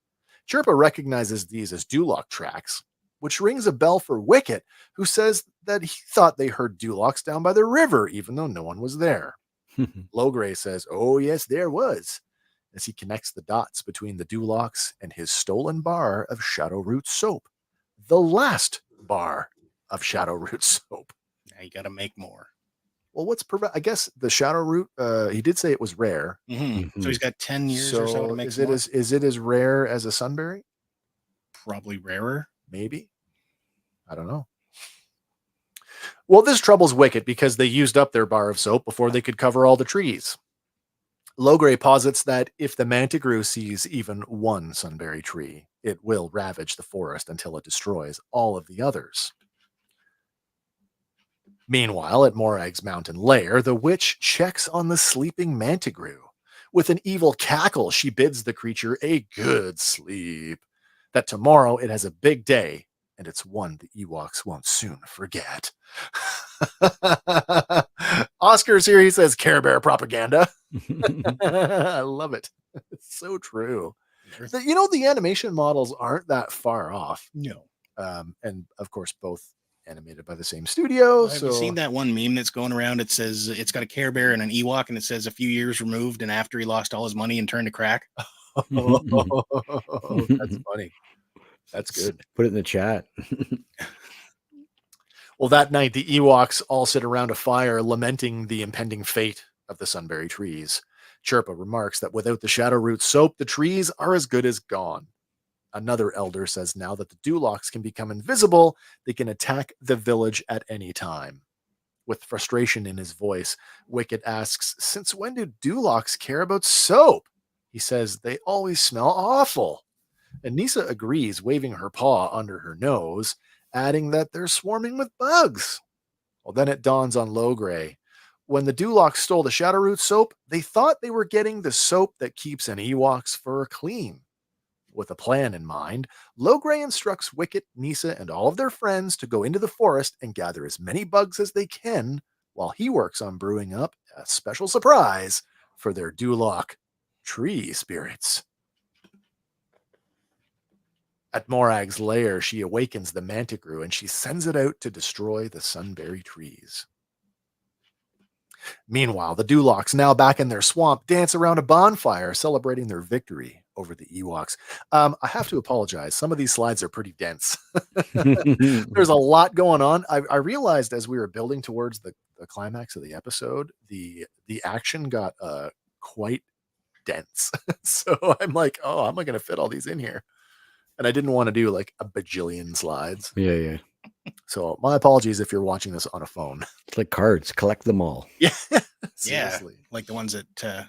Chirpa recognizes these as Duloc tracks, which rings a bell for Wicket, who says that he thought they heard Dulocs down by the river, even though no one was there. Logray says, "Oh, yes, there was," as he connects the dots between the Dulocs and his stolen bar of Shadowroot soap. The last bar of Shadowroot soap. Now you got to make more. Well, I guess the Shadowroot, he did say it was rare. So he's got 10 years or so to make is it as rare as a Sunberry? Probably rarer. Maybe. I don't know. Well, this troubles Wicket because they used up their bar of soap before they could cover all the trees. Logray posits that if the Mantigrew sees even one Sunberry tree, it will ravage the forest until it destroys all of the others. Meanwhile, at Morag's mountain lair, the witch checks on the sleeping Mantigrew. With an evil cackle, she bids the creature a good sleep, that tomorrow it has a big day, and it's one the Ewoks won't soon forget. Oscar's here, he says, Care Bear propaganda. I love it. It's so true. The animation models aren't that far off. No. And of course, both animated by the same studio. Have you seen that one meme that's going around? It says it's got a Care Bear and an Ewok, and it says a few years removed and after he lost all his money and turned to crack. Oh, that's funny. That's good. Put it in the chat. Well, that night, the Ewoks all sit around a fire lamenting the impending fate of the Sunberry trees. Chirpa remarks that without the Shadowroot soap, the trees are as good as gone. Another elder says now that the Dulocs can become invisible, they can attack the village at any time. With frustration in his voice, Wicket asks, "Since when do Dulocs care about soap?" He says they always smell awful. And Nisa agrees, waving her paw under her nose, adding that they're swarming with bugs. Well, then it dawns on Logray. When the Dulocs stole the Shadowroot soap, they thought they were getting the soap that keeps an Ewok's fur clean. With a plan in mind, Logray instructs Wicket, Nisa, and all of their friends to go into the forest and gather as many bugs as they can, while he works on brewing up a special surprise for their Duloc tree spirits. At Morag's lair, she awakens the Mantigrew and she sends it out to destroy the Sunberry trees. Meanwhile, the Dulocs, now back in their swamp, dance around a bonfire celebrating their victory. over the Ewoks. I have to apologize. Some of these slides are pretty dense. There's a lot going on. I realized as we were building towards the climax of the episode, the action got quite dense. So I'm like, oh, how am I going to fit all these in here? And I didn't want to do like a bajillion slides. Yeah. So my apologies if you're watching this on a phone. It's like cards. Collect them all. Yeah. Seriously. Like the ones that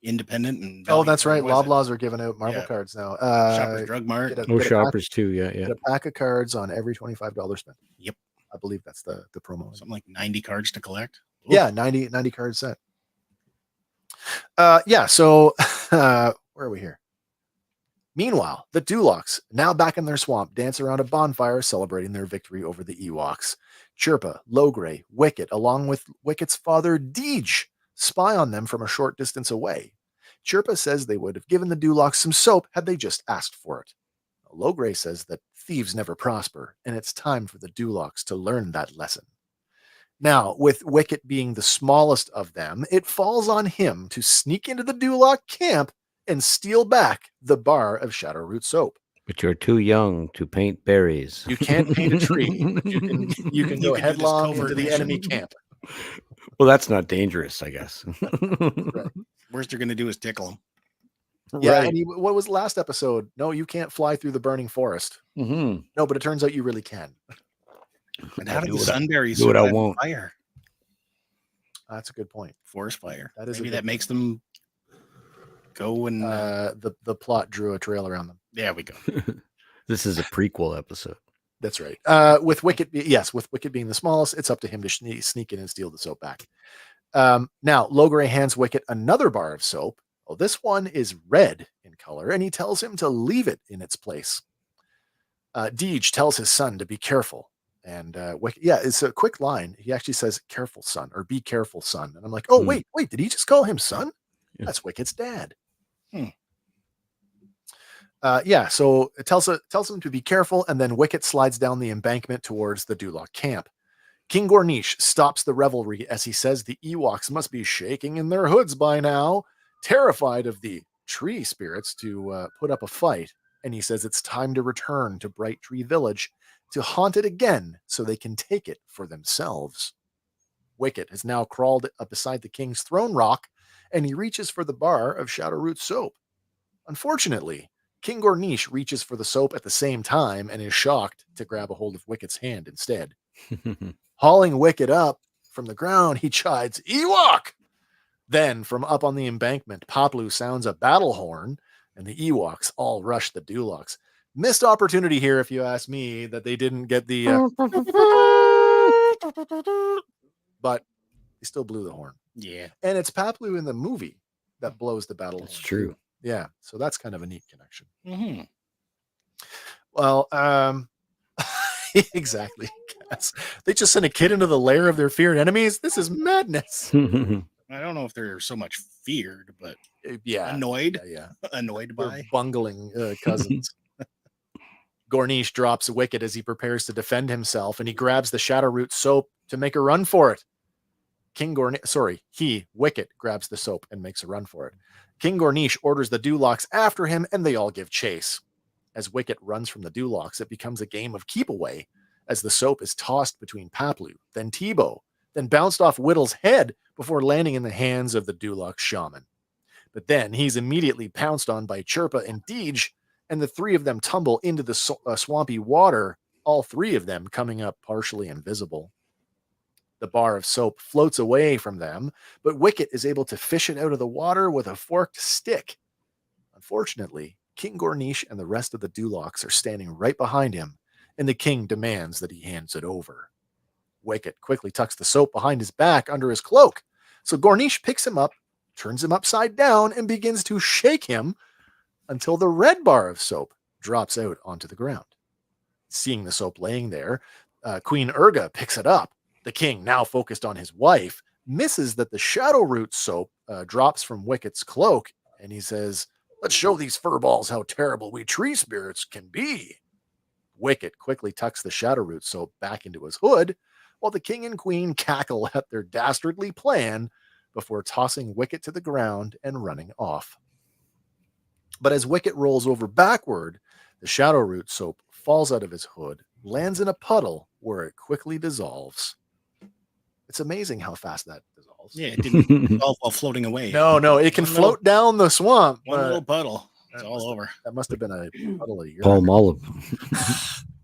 Independent and Oh, that's right. what was it? Loblaws are giving out Marvel cards now. Shoppers Drug Mart. get a- Oh, get a shoppers too. Yeah. Get a pack of cards on every $25 spent. Yep. I believe that's the promo. Something like 90 cards to collect. Oof. Yeah, 90 card set. So where are we here? Meanwhile, the Dulocs, now back in their swamp, dance around a bonfire celebrating their victory over the Ewoks. Chirpa, Logray, Wicket, along with Wicket's father, Deej, spy on them from a short distance away. Chirpa says they would have given the Dulocs some soap had they just asked for it. Logray says that thieves never prosper, and it's time for the Dulocs to learn that lesson. Now, with Wicket being the smallest of them, it falls on him to sneak into the Duloc camp and steal back the bar of Shadowroot soap. But you're too young to paint berries. You can't paint a tree, but you can You go can do this headlong covert into the mission. enemy camp. Well, that's not dangerous, I guess. Worst they're going to do is tickle them. Yeah, and what was the last episode? No, you can't fly through the burning forest. Mm-hmm. No, but it turns out you really can. And how did do the what I- sunberries do what I survive won't. fire? That's a good point. Forest fire. That is a Maybe good that makes them go and The plot drew a trail around them. there we go. This is a prequel episode. That's right. With Wicket, with Wicket being the smallest, it's up to him to sneak in and steal the soap back. Now, Logray hands Wicket another bar of soap. Well, this one is red in color, and he tells him to leave it in its place. Deej tells his son to be careful. And Wicket, it's a quick line. He actually says, "Careful, son," or "Be careful, son." And I'm like, oh, wait, did he just call him son? Yeah. That's Wicket's dad. So it tells him to be careful, and then Wicket slides down the embankment towards the Duloc camp. King Gornish stops the revelry as he says the Ewoks must be shaking in their hoods by now, terrified of the tree spirits to put up a fight, and he says it's time to return to Bright Tree Village to haunt it again so they can take it for themselves. Wicket has now crawled up beside the king's throne rock, and he reaches for the bar of Shadowroot soap. Unfortunately, King Gornish reaches for the soap at the same time and is shocked to grab a hold of Wicket's hand instead. Hauling Wicket up from the ground, he chides, "Ewok!" Then, from up on the embankment, Paplu sounds a battle horn, and the Ewoks all rush the Dulocs. Missed opportunity here, if you ask me, that they didn't get the... but they still blew the horn. Yeah. And it's Paplu in the movie that blows the battle That's horn. true. Yeah, so that's kind of a neat connection. Mm-hmm. Well, exactly. Yes. They just sent a kid into the lair of their feared enemies. This is madness. I don't know if they're so much feared, but Yeah. annoyed. Yeah. Annoyed They're by. bungling cousins. Gornish drops Wicket as he prepares to defend himself, and he grabs the Shadowroot soap to make a run for it. Wicket grabs the soap and makes a run for it. King Gornish orders the Dulocs after him, and they all give chase. As Wicket runs from the Dulocs, it becomes a game of keep away, as the soap is tossed between Paplu, then Tebow, then bounced off Whittle's head before landing in the hands of the Duloc shaman. But then he's immediately pounced on by Chirpa and Deej, and the three of them tumble into the swampy water, all three of them coming up partially invisible. The bar of soap floats away from them, but Wicket is able to fish it out of the water with a forked stick. Unfortunately, King Gornish and the rest of the Dulocs are standing right behind him, and the king demands that he hands it over. Wicket quickly tucks the soap behind his back under his cloak, so Gornish picks him up, turns him upside down, and begins to shake him until the red bar of soap drops out onto the ground. Seeing the soap laying there, Queen Urga picks it up. The king, now focused on his wife, misses that the Shadowroot soap drops from Wicket's cloak, and he says, "Let's show these furballs how terrible we tree spirits can be." Wicket quickly tucks the Shadowroot soap back into his hood, while the king and queen cackle at their dastardly plan before tossing Wicket to the ground and running off. But as Wicket rolls over backward, the shadow root soap falls out of his hood, lands in a puddle where it quickly dissolves. It's amazing how fast that dissolves. Yeah, it didn't dissolve while floating away. No, it can float down the swamp. One little puddle. It's all over. That must have been a puddle of urine. Palm olive.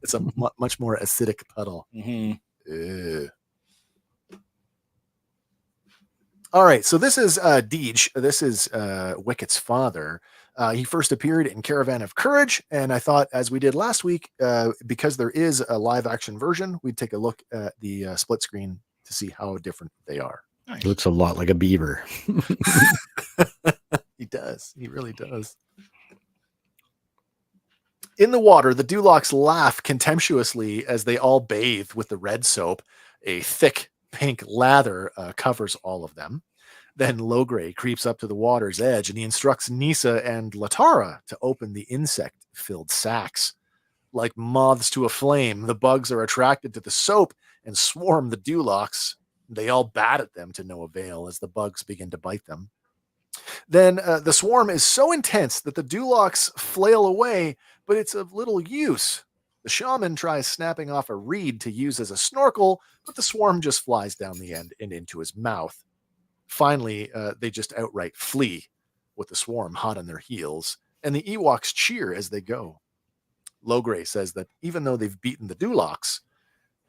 It's a much more acidic puddle. Mm-hmm. All right, so this is Deej. This is Wicket's father. He first appeared in Caravan of Courage, and I thought, as we did last week, because there is a live-action version, we'd take a look at the split screen to see how different they are. Nice. He looks a lot like a beaver. He does. He really does. In the water, the Dulocs laugh contemptuously as they all bathe with the red soap. A thick pink lather covers all of them. Then Logray creeps up to the water's edge and he instructs Nisa and Latara to open the insect-filled sacks. Like moths to a flame, the bugs are attracted to the soap and swarm the Dulocs. They all bat at them to no avail as the bugs begin to bite them. Then the swarm is so intense that the Dulocs flail away, but it's of little use. The shaman tries snapping off a reed to use as a snorkel, but the swarm just flies down the end and into his mouth. Finally, they just outright flee, with the swarm hot on their heels, and the Ewoks cheer as they go. Logray says that even though they've beaten the Dulocs,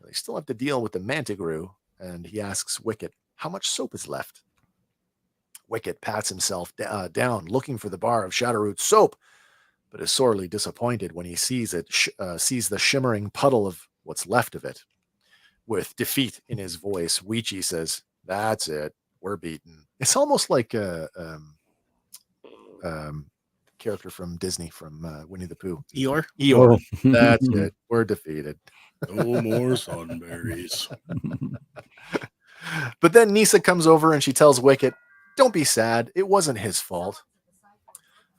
they still have to deal with the Mantigrew, and he asks Wicket how much soap is left. Wicket pats himself down, looking for the bar of Shadowroot soap, but is sorely disappointed when he sees the shimmering puddle of what's left of it. With defeat in his voice, Weechi says, "That's it. We're beaten." It's almost like a character from Disney, from Winnie the Pooh. Eeyore? Eeyore. That's it. We're defeated. No more sunberries. But then Nisa comes over and she tells Wicket, "Don't be sad. It wasn't his fault."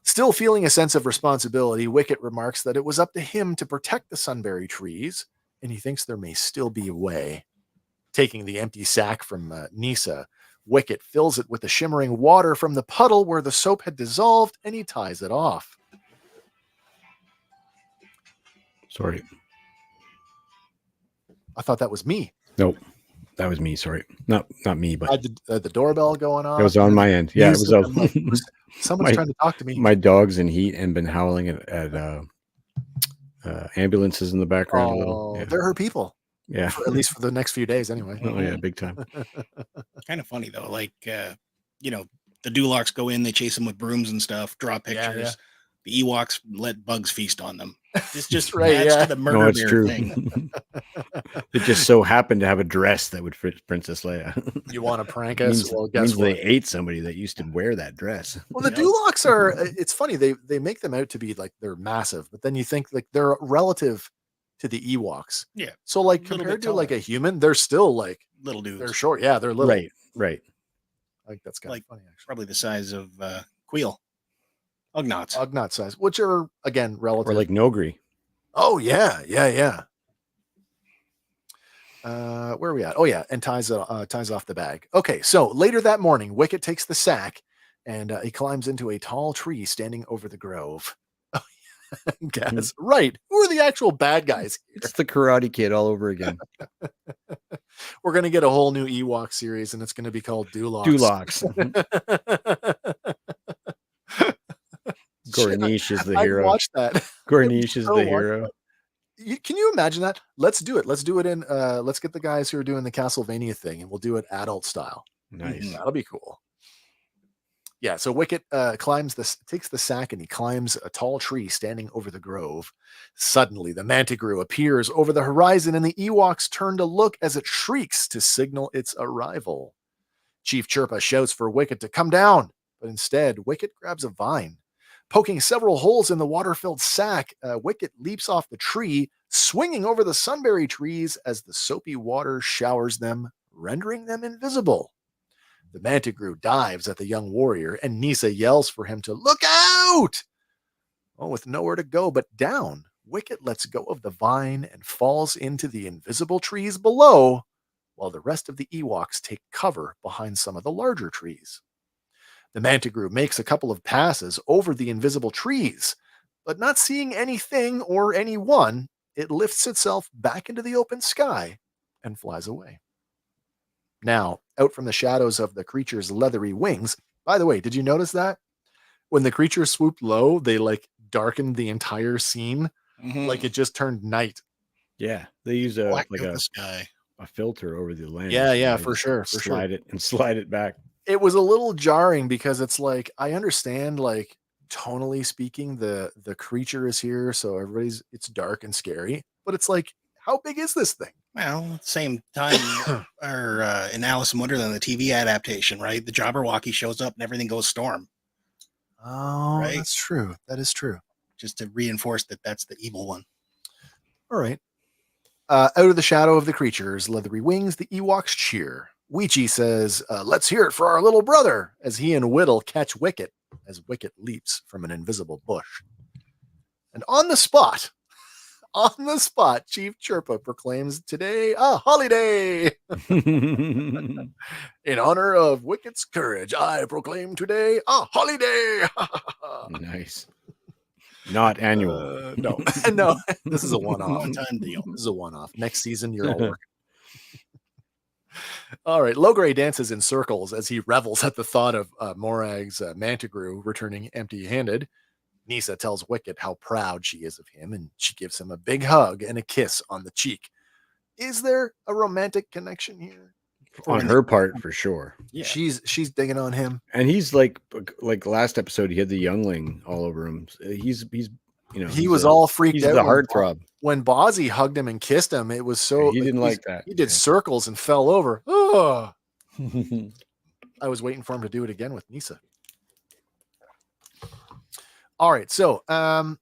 Still feeling a sense of responsibility, Wicket remarks that it was up to him to protect the sunberry trees, and he thinks there may still be a way. Taking the empty sack from Nisa, Wicket fills it with the shimmering water from the puddle where the soap had dissolved, and he ties it off. Sorry. I thought that was me. Nope. That was me. Sorry. Not me, but I had the doorbell going on. it was on my end. Yeah, it was. Like, someone's trying to talk to me. My dog's in heat and been howling at ambulances in the background a little. Yeah. They're her people. Yeah. At least for the next few days, anyway. Oh yeah, big time. Kind of funny though. Like, the Dulocs go in, they chase them with brooms and stuff, draw pictures. Yeah. The Ewoks let bugs feast on them. This just Right, adds yeah. to the murder No, it's bear true. thing. It just so happened to have a dress that would fit Princess Leia. You want to prank us? means, Well, guess means what? they ate somebody that used to wear that dress. Well, the Dulocs are, it's funny, they make them out to be like they're massive, but then you think like they're relative to the Ewoks. Yeah. So like Little compared bit to like taller. a human, they're still like, Little dudes. they're short. Yeah, they're little. Right. I think that's kind Like, of funny, actually. Probably the size of Queel. Ugnaughts. Ugnaught size, which are, again, relative. Or like Nogri. Oh, yeah. Where are we at? Oh, yeah, and ties off the bag. Okay, so later that morning, Wicket takes the sack, and he climbs into a tall tree standing over the grove. Guess. Right. Who are the actual bad guys here? It's the Karate Kid all over again. We're going to get a whole new Ewok series, and it's going to be called Dulocs. Gornish is the I hero. watched that. Gornish is So the watch hero. Can you imagine that? Let's do it. Let's do it in. Let's get the guys who are doing the Castlevania thing, and we'll do it adult style. Nice. That'll be cool. Yeah. So Wicket takes the sack, and he climbs a tall tree standing over the grove. Suddenly, the Mantigrew appears over the horizon, and the Ewoks turn to look as it shrieks to signal its arrival. Chief Chirpa shouts for Wicket to come down, but instead, Wicket grabs a vine. Poking several holes in the water-filled sack, Wicket leaps off the tree, swinging over the sunberry trees as the soapy water showers them, rendering them invisible. The Mantigrew dives at the young warrior, and Nisa yells for him to look out! Oh, with nowhere to go but down, Wicket lets go of the vine and falls into the invisible trees below, while the rest of the Ewoks take cover behind some of the larger trees. The mantigrew makes a couple of passes over the invisible trees, but not seeing anything or anyone, it lifts itself back into the open sky and flies away. Now, out from the shadows of the creature's leathery wings. By the way, did you notice that? When the creature swooped low, they like darkened the entire scene. Like it just turned night. Yeah, they use a Black like out the sky. a filter over the lens. Yeah, and they for just sure. Slide it back. It was a little jarring because it's like, I understand, like, tonally speaking, the creature is here, so it's dark and scary, but it's like, how big is this thing? Well, at the same time, or in Alice in Wonderland, the TV adaptation, right? The Jabberwocky shows up and everything goes storm. Oh, Right? that's true. That is true. Just to reinforce that that's the evil one. All right. Out of the shadow of the creature's leathery wings, the Ewoks cheer. Weechi says, let's hear it for our little brother, as he and Whittle catch Wicket as Wicket leaps from an invisible bush. And on the spot, Chief Chirpa proclaims today a holiday. In honor of Wicket's courage, I proclaim today a holiday. Nice. Not annual. No, no, this is a one-off. One-time deal. This is a one-off. Next season, you're all working. All right. Logray dances in circles as he revels at the thought of Morag's mantigrew returning empty-handed. Nisa tells Wicket how proud she is of him, and she gives him a big hug and a kiss on the cheek. Is there a romantic connection here? On her part, for sure. Yeah. She's digging on him. And he's like last episode, he had the youngling all over him. He's he was all freaked he's out. the heartthrob. When Bozzy hugged him and kissed him, it was so he didn't like that. He did circles and fell over. Oh, I was waiting for him to do it again with Nisa. All right, so where am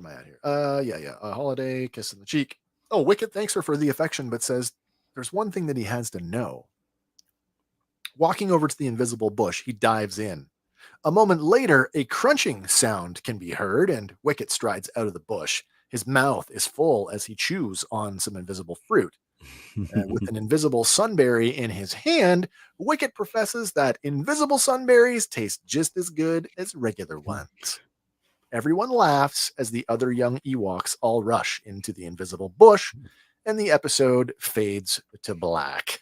I at here? A holiday, kiss in the cheek. Oh, Wicket thanks her for the affection, but says there's one thing that he has to know. Walking over to the invisible bush, he dives in. A moment later, a crunching sound can be heard, and Wicket strides out of the bush. His mouth is full as he chews on some invisible fruit. With an invisible sunberry in his hand, Wicket professes that invisible sunberries taste just as good as regular ones. Everyone laughs as the other young Ewoks all rush into the invisible bush, and the episode fades to black.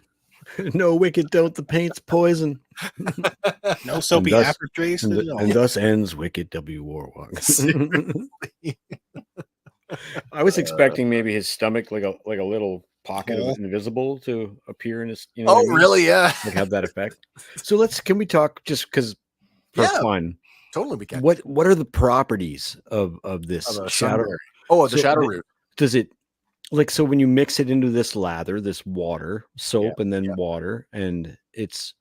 No, Wicket don't. The paint's poison. No soapy aftertaste. And thus ends Wicket W. Warwalk. I was expecting maybe his stomach, like a little pocket of invisible to appear in his. Oh, really? Yeah. Like have that effect. So can we talk just because for fun? Totally, we can. What are the properties of this shadow? Oh, the shadow root. Does it so when you mix it into this lather, this water, soap, and then water, and the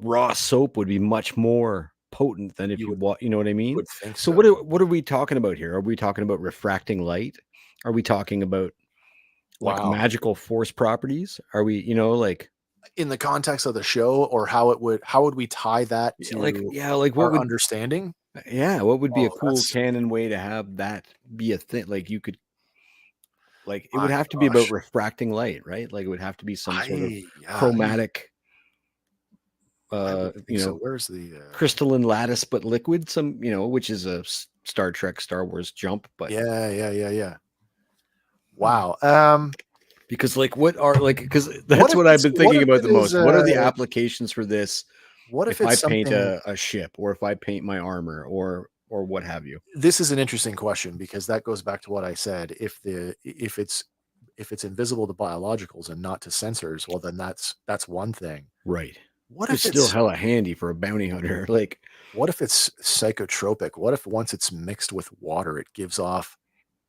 raw soap would be much more potent than if you know what I mean? So what are we talking about here? Are we talking about refracting light? Are we talking about like magical force properties? Are we, in the context of the show, or how would we tie that to what understanding? Yeah, what would be a cool canon way to have that be a thing? Like you could, it would have to be about refracting light, right? Like it would have to be some sort of chromatic. Where's the crystalline lattice, but liquid? Which is a Star Trek, Star Wars jump, but wow. Because that's what I've been thinking about the most. What are the applications for this? What if I paint a ship, or if I paint my armor, or what have you? This is an interesting question, because that goes back to what I said. If it's invisible to biologicals and not to sensors, well, then that's one thing, right? What if it's still hella handy for a bounty hunter? Like, what if it's psychotropic? What if once it's mixed with water, it gives off,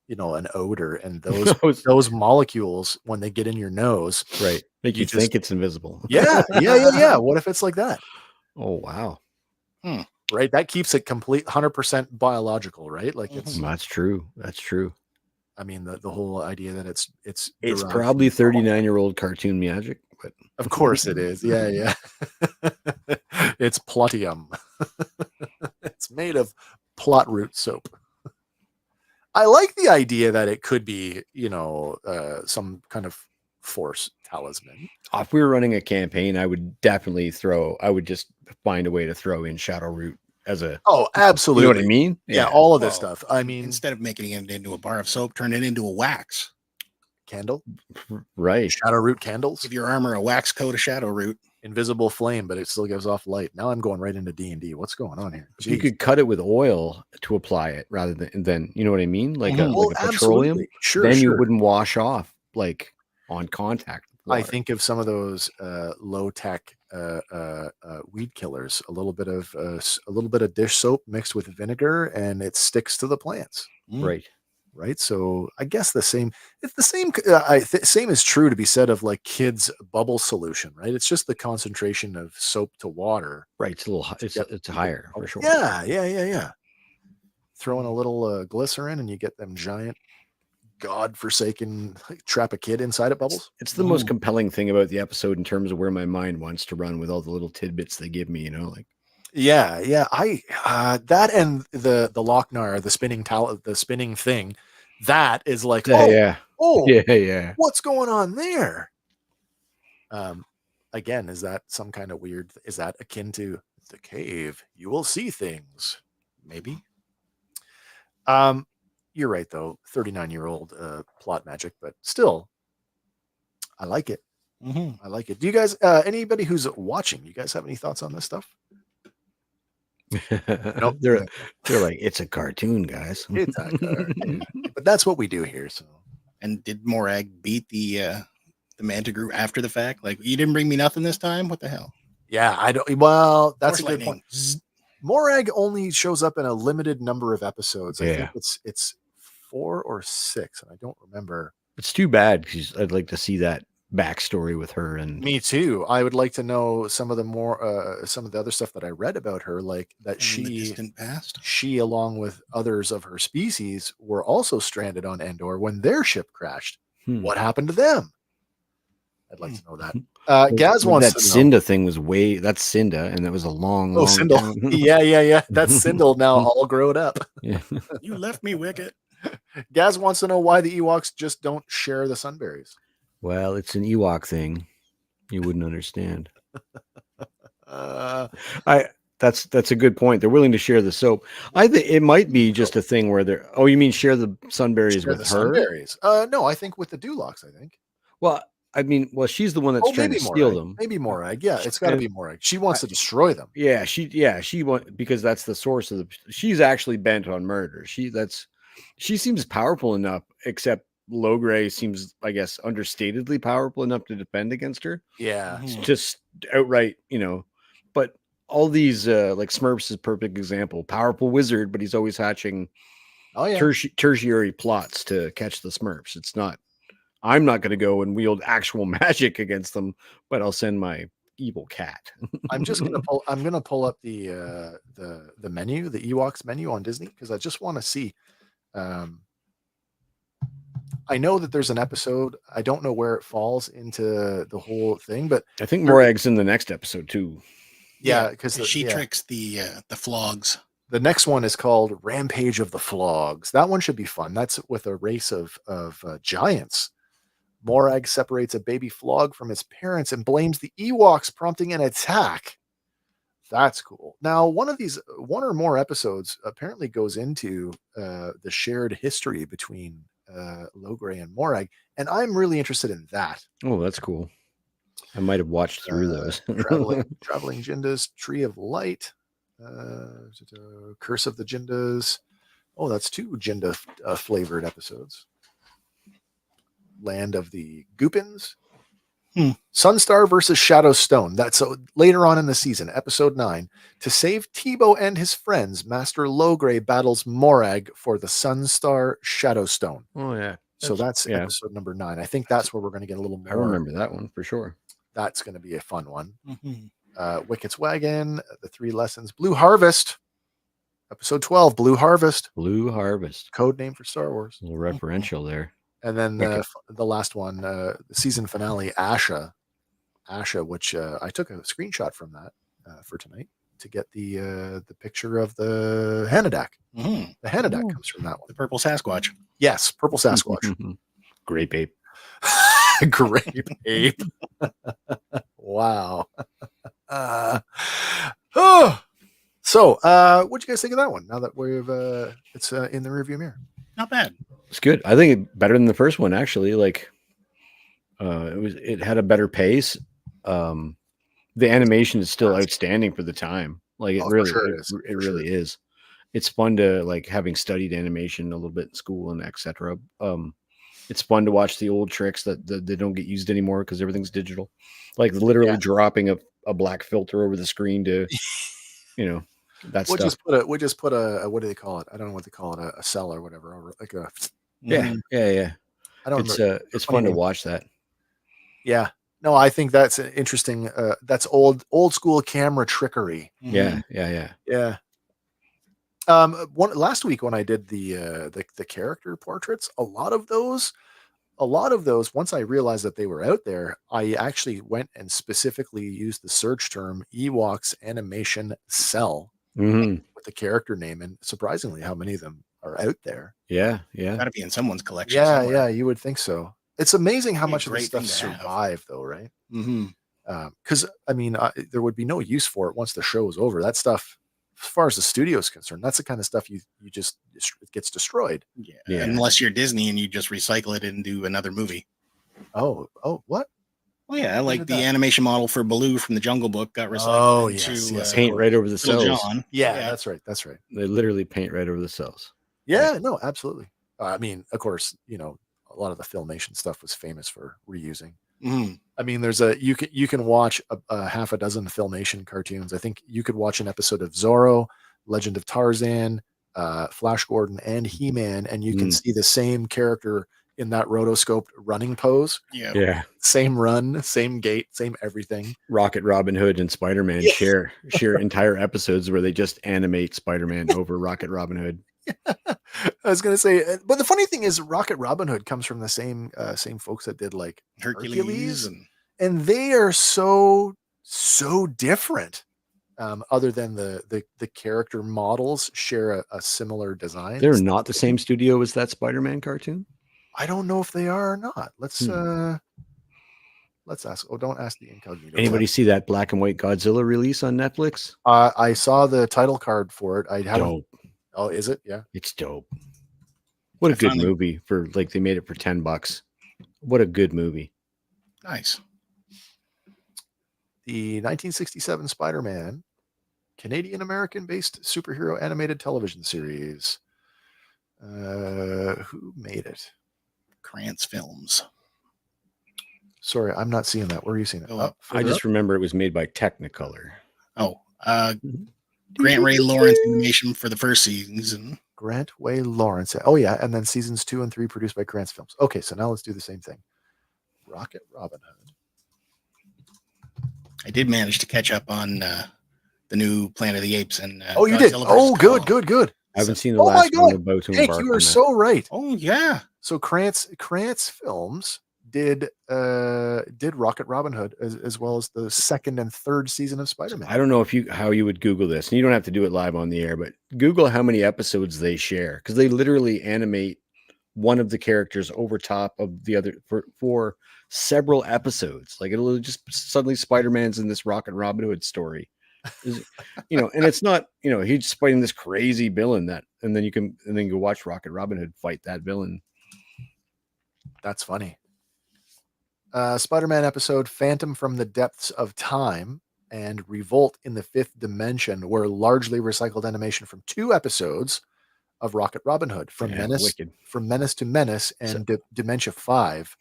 an odor, and those molecules, when they get in your nose, right, make you think it's invisible. Yeah. What if it's like that? Oh, wow. Right. That keeps it complete 100% biological, right? Like that's true. That's true. I mean, the whole idea that it's probably 39-year-old cartoon magic, but of course it is. Yeah. It's plutium. It's made of plot root soap. I like the idea that it could be, some kind of Force talisman. If we were running a campaign, I would definitely just find a way to throw in Shadow Root as a. Oh, absolutely. You know what I mean? Yeah, all of this stuff. I And mean, instead of making it into a bar of soap, turn it into a wax. candle, right. Shadow Root candles, Give your armor a wax coat of Shadow Root. invisible flame, but it still gives off light. Now I'm going right into D&D. What's going on here? You Jeez. could cut it with oil to apply it rather than you know what I mean? Like Mhm. Well, like a petroleum. absolutely. Sure, Then you sure. wouldn't wash off like on contact. with I water. think of some of those low tech weed killers. A little bit of dish soap mixed with vinegar, and it sticks to the plants. Right. Right. So I guess the same. It's the same. Same is true to be said of like kids' bubble solution. Right. It's just the concentration of soap to water. Right. It's a little it's higher for sure. Yeah. Throw in a little glycerin, and you get them giant, godforsaken trap a kid inside of bubbles. It's the most compelling thing about the episode in terms of where my mind wants to run with all the little tidbits they give me, you know, like Yeah. I that and the Lochnar, the spinning thing, that is like yeah. what's going on there? Again, is that some kind of weird? Is that akin to the cave? You will see things, maybe. You're right though. 39-year-old plot magic, but still, I like it. I like it. Do you guys? Anybody who's watching, you guys have any thoughts on this stuff? Nope. They're like, it's a cartoon, guys. It's a cartoon. But that's what we do here. So, And did Morag beat the Mantigrew after the fact? Like, you didn't bring me nothing this time? What the hell? yeah, I don't. Well, that's Force a good point. lightning. Morag only shows up in a limited number of episodes. I Yeah. think it's 4 or 6, and I don't remember. It's too bad because I'd like to see that backstory with her. And Me too. I would like to know some of the other stuff that I read about her, like that In the distant past. she, along with others of her species, were also stranded on Endor when their ship crashed. What happened to them? I'd like to know that. Gaz wants that to know. Cinda thing was that's Cinda, and that was a long. Sindel. time. Yeah. That's Sindel now all grown up. Yeah. You left me, Wicket. Gaz wants to know why the Ewoks just don't share the sunberries. Well, it's an Ewok thing. You wouldn't understand. That's a good point. They're willing to share the soap. I think it might be just a thing where they're. Oh, you mean share the sunberries Share with the her? sunberries. No, I think with the Dulocks. I think. Well, I mean, she's the one that's trying to steal them. Maybe Morag. Yeah, it's got to be Morag. She wants to destroy them. Yeah, she want because that's the source of the. She's actually bent on murder. She seems powerful enough, except Logray seems, I guess, understatedly powerful enough to defend against her. Yeah, Just outright, But all these, like Smurfs is a perfect example. Powerful wizard, but he's always hatching tertiary plots to catch the Smurfs. It's not. I'm not going to go and wield actual magic against them, but I'll send my evil cat. I'm gonna pull up the menu, the Ewoks menu on Disney, because I just want to see. I know that there's an episode. I don't know where it falls into the whole thing, but I think Morag's in the next episode too. Yeah, because she tricks the flogs. The next one is called Rampage of the Flogs. That one should be fun. That's with a race of giants. Morag separates a baby flog from its parents and blames the Ewoks, prompting an attack. That's cool. Now, one or more episodes apparently goes into the shared history between Logray and Morag, and I'm really interested in that. Oh, that's cool. I might have watched through those. Traveling Jindas, Tree of Light, Curse of the Jindas. Oh, that's 2 Jinda flavored episodes. Land of the Goopins. Sunstar versus Shadow Stone. That's later on in the season, episode 9. To save Tebow and his friends, Master Logray battles Morag for the Sunstar Shadow Stone. Oh yeah. So that's episode number 9. I think that's where we're going to get a little more. I remember that one for sure. That's going to be a fun one. Wicket's Wagon, The 3 Lessons, Blue Harvest, episode 12, Blue Harvest. Blue Harvest. Code name for Star Wars. A little referential there. And then the last one, the season finale, Asha, which I took a screenshot from that for tonight to get the picture of the Hanadak. The Hanadak comes from that one. The purple Sasquatch. Yes, purple Sasquatch. Great babe. Grape ape. Wow. Oh. So, what'd you guys think of that one? Now that we've it's in the rearview mirror. Not bad. It's good. I think it better than the first one actually. Like it had a better pace. The animation is still outstanding for the time. Like it really it really is. It's fun to like having studied animation a little bit in school and etc. It's fun to watch the old tricks that they don't get used anymore because everything's digital. Like literally dropping a black filter over the screen to that We'll stuff. just put a what do they call it? I don't know what they call it, a cell or whatever, or like a Yeah. I don't remember. It's fun to watch that. Yeah. No, I think that's an interesting that's old school camera trickery. Yeah. Yeah. Last week when I did the character portraits, a lot of those, once I realized that they were out there, I actually went and specifically used the search term Ewoks animation cell with the character name, and surprisingly how many of them are out there. Yeah. Gotta be in someone's collection. Yeah, somewhere. yeah, you would think so. It's amazing how Be a much of this great stuff thing to have. survived though, right? Mm-hmm. Because I mean, there would be no use for it once the show is over. That stuff, as far as the studio is concerned, that's the kind of stuff you just it gets destroyed. Yeah. Unless you're Disney and you just recycle it and do another movie. Oh, what? Well, yeah, like the animation model for Baloo from the Jungle Book got recycled. Oh, into, yes. Paint right over the Little cells. John. Yeah, that's right. They literally paint right over the cells. Yeah, no, absolutely. I mean, of course, a lot of the Filmation stuff was famous for reusing. Mm-hmm. I mean, you can watch a half a dozen Filmation cartoons. I think you could watch an episode of Zorro, Legend of Tarzan, Flash Gordon, and He-Man, and you can see the same character in that rotoscoped running pose. Yeah. Same run, same gait, same everything. Rocket Robin Hood and Spider-Man share entire episodes where they just animate Spider-Man over Rocket Robin Hood. I was gonna say, but the funny thing is, Rocket Robin Hood comes from the same folks that did like Hercules, and they are so different. Other than the character models share a similar design. They're not the same studio as that Spider-Man cartoon. I don't know if they are or not. Let's ask. Oh, don't ask the incognito. Anybody see that black and white Godzilla release on Netflix? I saw the title card for it. I haven't. Dope. Oh, is it? Yeah. It's dope. What a good movie for like they made it for $10. What a good movie. Nice. The 1967 Spider-Man, Canadian-American based superhero animated television series. Who made it? Krantz Films. Sorry, I'm not seeing that. Where are you seeing it? I just remember it was made by Technicolor. Oh, Grant Ray Lawrence animation for the first season. Grant Way Lawrence. Oh yeah, and then seasons 2 and 3 produced by Krantz Films. Okay, so now let's do the same thing. Rocket Robin Hood. I did manage to catch up on the new Planet of the Apes and you did. Oh, good. I haven't seen the last one about to Hank, you are so right. Oh yeah. So Krantz Films did Rocket Robin Hood as well as the second and third season of Spider-Man. I don't know how you would Google this, and you don't have to do it live on the air, but Google how many episodes they share, because they literally animate one of the characters over top of the other for several episodes. Like it'll just suddenly Spider-Man's in this Rocket Robin Hood story. And it's not, he's just fighting this crazy villain and then you watch Rocket Robin Hood fight that villain. That's funny. Spider-Man episode Phantom from the Depths of Time and Revolt in the Fifth Dimension were largely recycled animation from 2 episodes of Rocket Robin Hood, from Menace to Menace and Dementia 5,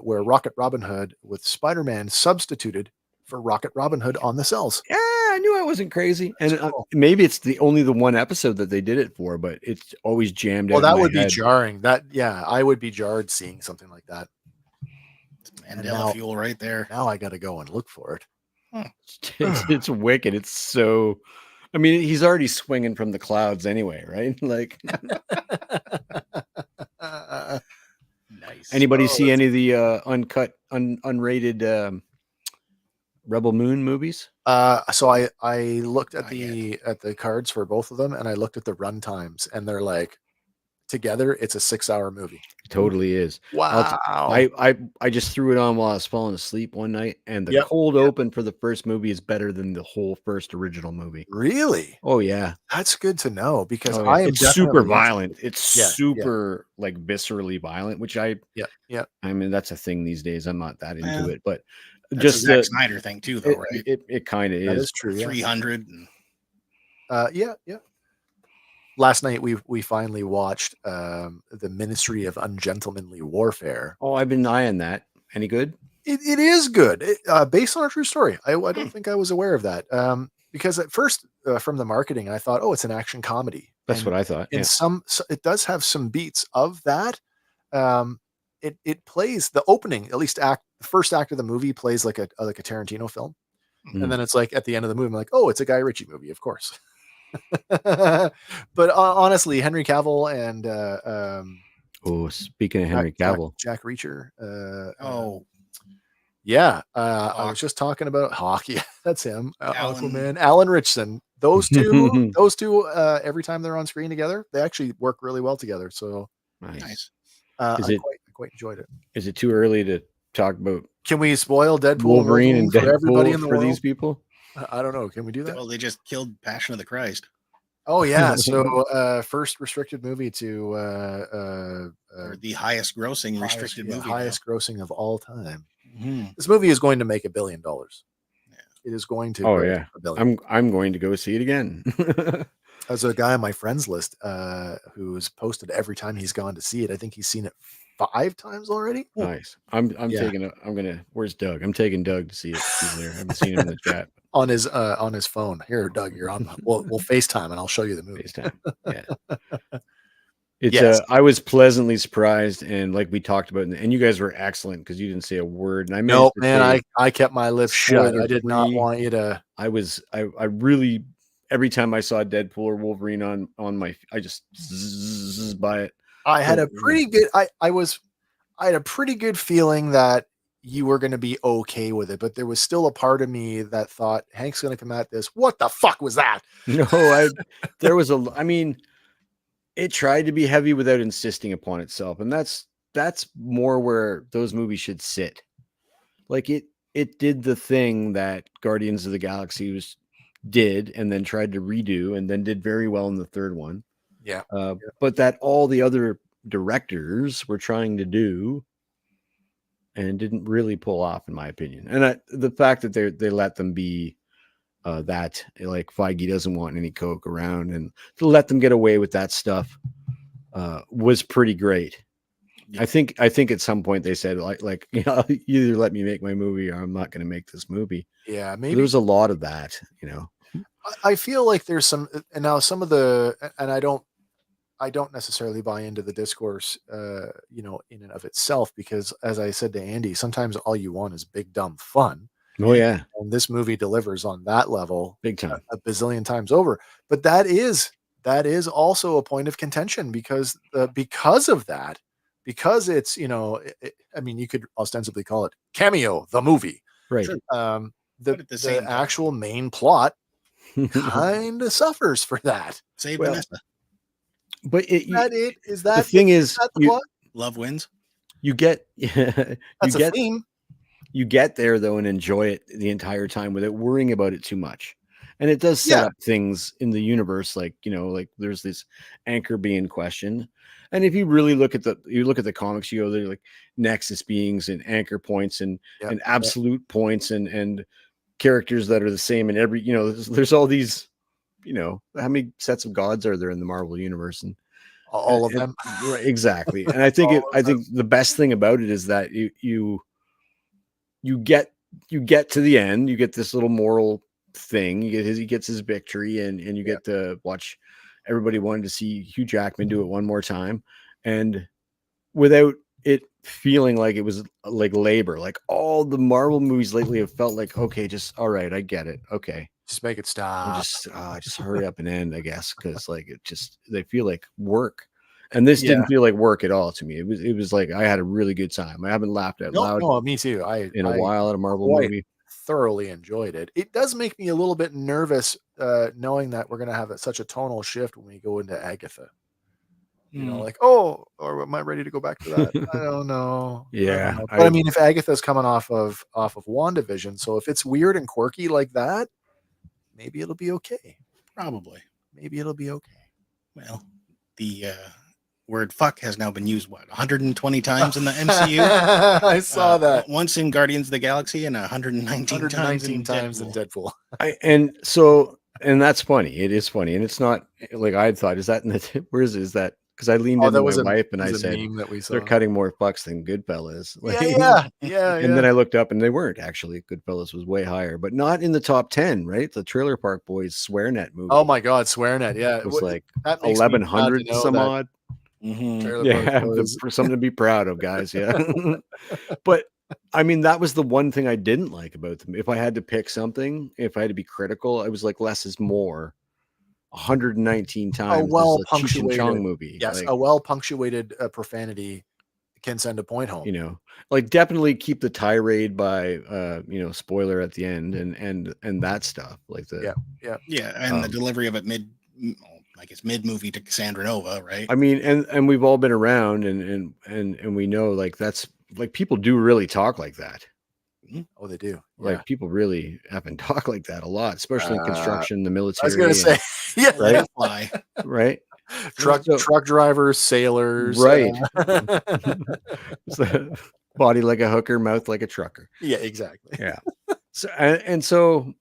where Rocket Robin Hood with Spider-Man substituted for Rocket Robin Hood on the cells. Yeah, I knew I wasn't crazy. And maybe it's the one episode that they did it for, but it's always jammed out. Well, that would be jarring. I would be jarred seeing something like that. Mandela fuel right there. Now I got to go and look for it. It's wicked. It's so. I mean, he's already swinging from the clouds anyway, right? Like, nice. Anybody see any of the uncut, unrated Rebel Moon movies? So I looked at the cards for both of them, and I looked at the run times, and they're like together, it's a 6-hour movie. Totally is. Wow. I just threw it on while I was falling asleep one night, and the cold open for the first movie is better than the whole first original movie. Really? Oh yeah. That's good to know because Oh, I am it's super definitely violent. It's Yeah, super like viscerally violent, which I mean that's a thing these days. I'm not that into Yeah. it, but That's just a Zack Snyder thing too, though, right? it kind of That is. is true. Yeah. 300. And... Yeah. Last night we finally watched the Ministry of Ungentlemanly Warfare. Oh, I've been eyeing that. Any good? It is good, based on a true story. I don't think I was aware of that because at first from the marketing I thought, oh, it's an action comedy. That's what I thought. And Yeah. it does have some beats of that. It plays the opening, at least the first act of the movie plays like a Tarantino film, and then it's like at the end of the movie, I'm like, oh, it's a Guy Ritchie movie, of course. But honestly, Henry Cavill and speaking of Henry Cavill, Jack Reacher. I was just talking about hockey. That's him. Aquaman, Alan Richson. Those two, every time they're on screen together, they actually work really well together. So nice. I quite enjoyed it. Is it too early to talk about? Can we spoil Deadpool, Wolverine, and Deadpool for everybody in the for world? these people? I don't know. Can we do that? Well, they just killed Passion of the Christ. Oh yeah. So first restricted movie to or the highest grossing restricted movie. Highest grossing of all time. Mm-hmm. This movie is going to make $1 billion. Yeah. It is going to. Oh yeah. $1 billion. I'm going to go see it again. There's a guy on my friends list who's posted every time he's gone to see it. I think he's seen it 5 times already. Nice. I'm where's Doug? I'm taking Doug to see it. He's there. I haven't seen him in the chat. On his phone. Here, Doug, you're on. We'll FaceTime and I'll show you the movie. FaceTime. Yeah. It's I was pleasantly surprised, and like we talked about, and you guys were excellent because you didn't say a word. And I kept my lips shut. I did not want you to. I really every time I saw Deadpool or Wolverine on my, I just by it. I had a pretty good. I had a pretty good feeling that you were going to be okay with it, but there was still a part of me that thought Hank's going to come at this. What the fuck was that? No, I mean, it tried to be heavy without insisting upon itself. And that's more where those movies should sit. Like it did the thing that Guardians of the Galaxy did and then tried to redo and then did very well in the third one. Yeah. But that all the other directors were trying to do and didn't really pull off, in my opinion. And the fact that they let them be that, like, Feige doesn't want any Coke around, and to let them get away with that stuff was pretty great. Yeah. I think at some point they said like you know, either let me make my movie or I'm not going to make this movie. Yeah, maybe there's a lot of that, you know. I feel like there's some, and now some of the, and I don't necessarily buy into the discourse, you know, in and of itself, because as I said to Andy, sometimes all you want is big, dumb fun. Oh yeah. And this movie delivers on that level big time, a bazillion times over. But that is also a point of contention because of that, because it's, you know, I mean, you could ostensibly call it Cameo, the movie, right? The actual main plot kind of suffers for that. Save Vanessa. But the thing is, love wins. You get that's a theme. You get there though and enjoy it the entire time without worrying about it too much. And it does set up things in the universe, like, you know, like there's this anchor being questioned. And if you really look at the comics, you go, they're like nexus beings and anchor points and absolute points and characters that are the same in every, you know, there's all these, you know, how many sets of gods are there in the Marvel universe? And all of them. Right, exactly. And I think think the best thing about it is that you get to the end, you get this little moral thing, he gets his victory, and you get to watch. Everybody wanted to see Hugh Jackman do it one more time, and without it feeling like it was like labor. Like all the Marvel movies lately have felt like, okay, just all right, I get it. Okay, just make it stop. Just hurry up and end, I guess, because like they feel like work. And this didn't feel like work at all to me. It was like I had a really good time. I haven't laughed out loud. No, me too. In a while at a Marvel movie. Thoroughly enjoyed it. It does make me a little bit nervous knowing that we're going to have such a tonal shift when we go into Agatha. You know, like, oh, or am I ready to go back to that? I don't know. Yeah, But I mean, if Agatha's coming off of WandaVision, so if it's weird and quirky like that, maybe it'll be okay. Probably. Maybe it'll be okay. Well, the word fuck has now been used, 120 times in the MCU? I saw that. Once in Guardians of the Galaxy and 119 times in Deadpool. And that's funny. It is funny. And it's not like I thought, is that in the, where is that? Because I leaned into my wife and I said, that we saw. They're cutting more fucks than Goodfellas. Yeah. And then I looked up and they weren't actually. Goodfellas was way higher, but not in the top 10, right? The Trailer Park Boys SwearNet movie. Oh my God, SwearNet. Yeah. It was like 1,100 some odd. Yeah, for something to be proud of, guys. Yeah. But I mean, that was the one thing I didn't like about them. If I had to pick something, if I had to be critical, I was like, less is more. 119 times. A well Cheech and Chong punctuated movie. Yes, like, a well punctuated profanity can send a point home. You know, like definitely keep the tirade by spoiler at the end and that stuff. Like the and the delivery of it mid movie to Cassandra Nova, right? I mean, and we've all been around and we know like that's like people do really talk like that. Oh, they do. Like people really happen talk like that a lot, especially in construction, the military. I was gonna say, right? Truck drivers, sailors, right? Body like a hooker, mouth like a trucker. Yeah, exactly. Yeah. So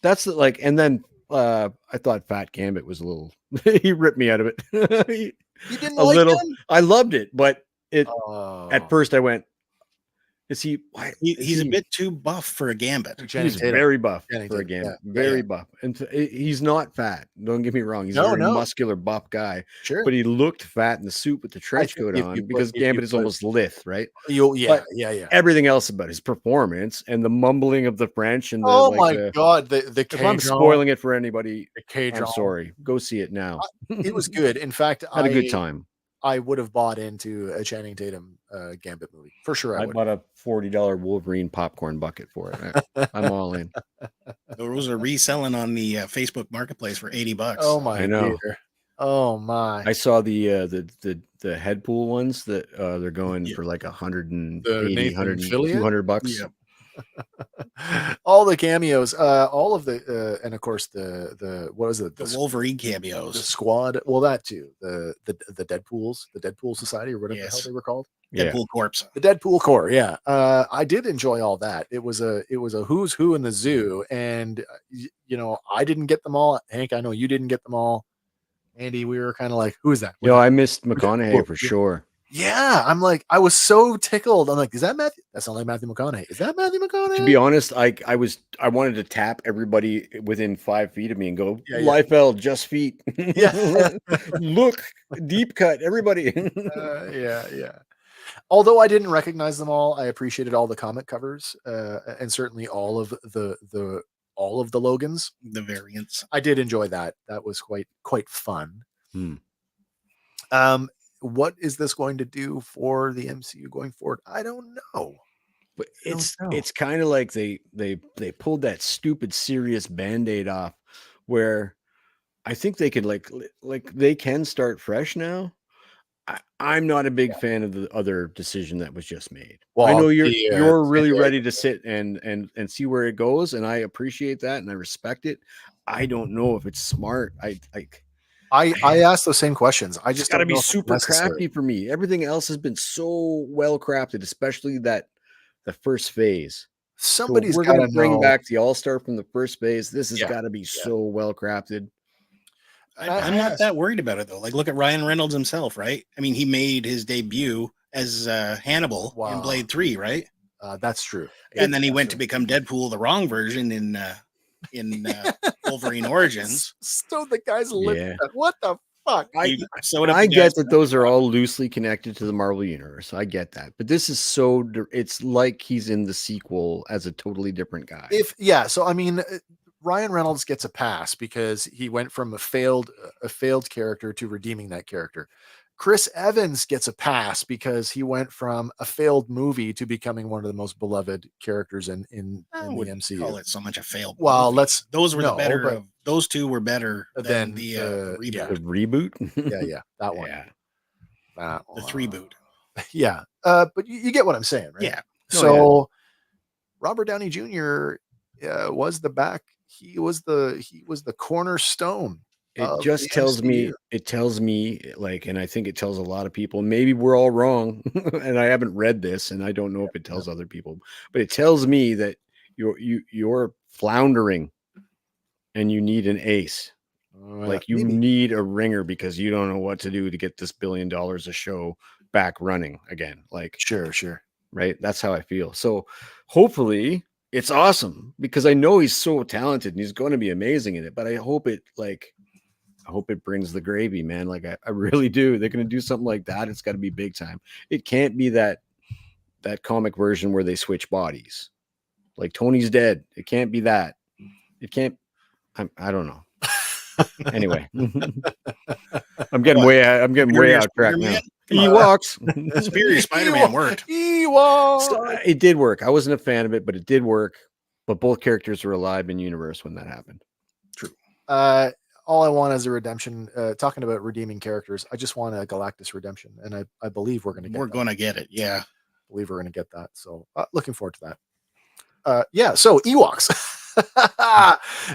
that's like, and then I thought Fat Gambit was a little. He ripped me out of it. You didn't like him? I loved it, but at first I went. Is he? He's a bit too buff for a Gambit. He's very buff for a Gambit. Very buff, and he's not fat. Don't get me wrong. He's a very muscular, buff guy. Sure, but he looked fat in the suit with the trench coat on because Gambit is almost lithe, right? Yeah. Everything else about his performance and the mumbling of the French and the, God, the if I'm spoiling it for anybody, I'm I'm sorry. Go see it now. It was good. In fact, I had a good time. I would have bought into a Channing Tatum Gambit movie for sure. I bought a $40 Wolverine popcorn bucket for it. I'm all in. Those are reselling on the Facebook Marketplace for $80. Oh my! I know. Dear. Oh my! I saw the Headpool ones that they're going for like 180, 200 bucks. Yeah. All the cameos, all of the and of course the what was it? The Wolverine cameos, the squad. Well, that too. The Deadpools, the Deadpool Society, or whatever the hell they were called. Deadpool Corps. The Deadpool Corps. Yeah. I did enjoy all that. It was a who's who in the zoo, and I didn't get them all. Hank, I know you didn't get them all. Andy, we were kind of like, who is that? I missed McConaughey for sure. Yeah, I'm like, I was so tickled. I'm like, is that Matthew? That's not like Matthew McConaughey. Is that Matthew McConaughey? To be honest, I wanted to tap everybody within 5 feet of me and go, Liefeld, just feet. Yeah. Look, deep cut, everybody. Yeah. Although I didn't recognize them all, I appreciated all the comic covers, and certainly all of the Logans, the variants. I did enjoy that. That was quite fun. What is this going to do for the MCU going forward? I don't know. But it's kind of like they pulled that stupid serious Band-Aid off where I think they could like they can start fresh now. I'm not a big fan of the other decision that was just made. Well, I know you're really ready to sit and see where it goes, and I appreciate that and I respect it. I don't know if it's smart. I asked those same questions. I just got to be super crafty for me. Everything else has been so well crafted, especially the first phase. Somebody's got to bring back the all-star from the first phase. This has got to be so well crafted. I'm not that worried about it though. Like, look at Ryan Reynolds himself, right? I mean, he made his debut as Hannibal in Blade 3, right? That's true. And then he went to become Deadpool, the wrong version in Wolverine Origins. So the guy's lip. What the fuck? I get that those are all loosely connected to the Marvel universe. I get that, but this is it's like he's in the sequel as a totally different guy. So I mean, Ryan Reynolds gets a pass because he went from a failed character to redeeming that character. Chris Evans gets a pass because he went from a failed movie to becoming one of the most beloved characters in the MCU. Call it so much a failed. Well, movie. let's those were no, the better. but, those two were better than the reboot. yeah. The reboot. Yeah, that one. Yeah. The 3-boot. Yeah, but you get what I'm saying, right? Yeah. So Robert Downey Jr. Was the back. He was the cornerstone. It just tells me, like, and I think it tells a lot of people, maybe we're all wrong. And I haven't read this and I don't know if it tells other people, but it tells me that you're floundering and you need an ace. Like you need a ringer because you don't know what to do to get this $1 billion a show back running again. Like, sure. Right. That's how I feel. So hopefully it's awesome because I know he's so talented and he's going to be amazing in it, but I hope it brings the gravy, man. Like I really do. They're going to do something like that. It's got to be big time. It can't be that comic version where they switch bodies. Like Tony's dead. It can't be that. It can't. I don't know. Anyway, I'm getting way out track now. Ewoks. Superior Spider-Man worked. Ewoks. It did work. I wasn't a fan of it, but it did work. But both characters were alive in universe when that happened. True. All I want is a redemption. Talking about redeeming characters, I just want a Galactus redemption, and I believe we're going to get. We're going to get it. Yeah, I believe we're going to get that. So looking forward to that. So Ewoks.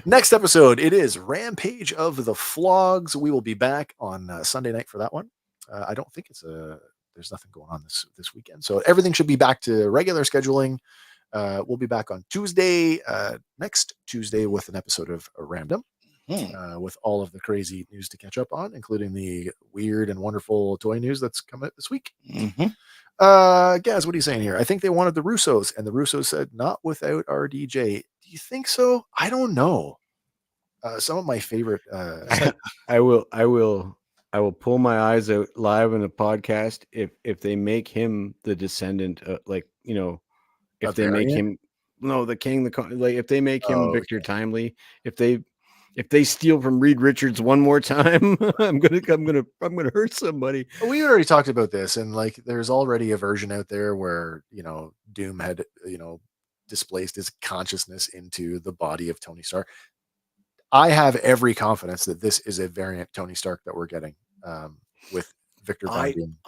Next episode, it is Rampage of the Flogs. We will be back on Sunday night for that one. I don't think there's nothing going on this weekend, so everything should be back to regular scheduling. We'll be back on Tuesday, next Tuesday, with an episode of Random. With all of the crazy news to catch up on, including the weird and wonderful toy news that's coming out this week. Gaz, what are you saying here? I think they wanted the Russos, and the Russos said not without RDJ. Do you think so? I don't know. Some of my favorite. I will pull my eyes out live in a podcast if they make him the descendant, if they make him the king, if they make him Victor Timely, if they steal from Reed Richards one more time, I'm gonna hurt somebody. We already talked about this, and like, there's already a version out there where Doom had displaced his consciousness into the body of Tony Stark. I have every confidence that this is a variant Tony Stark that we're getting with Victor Von Doom.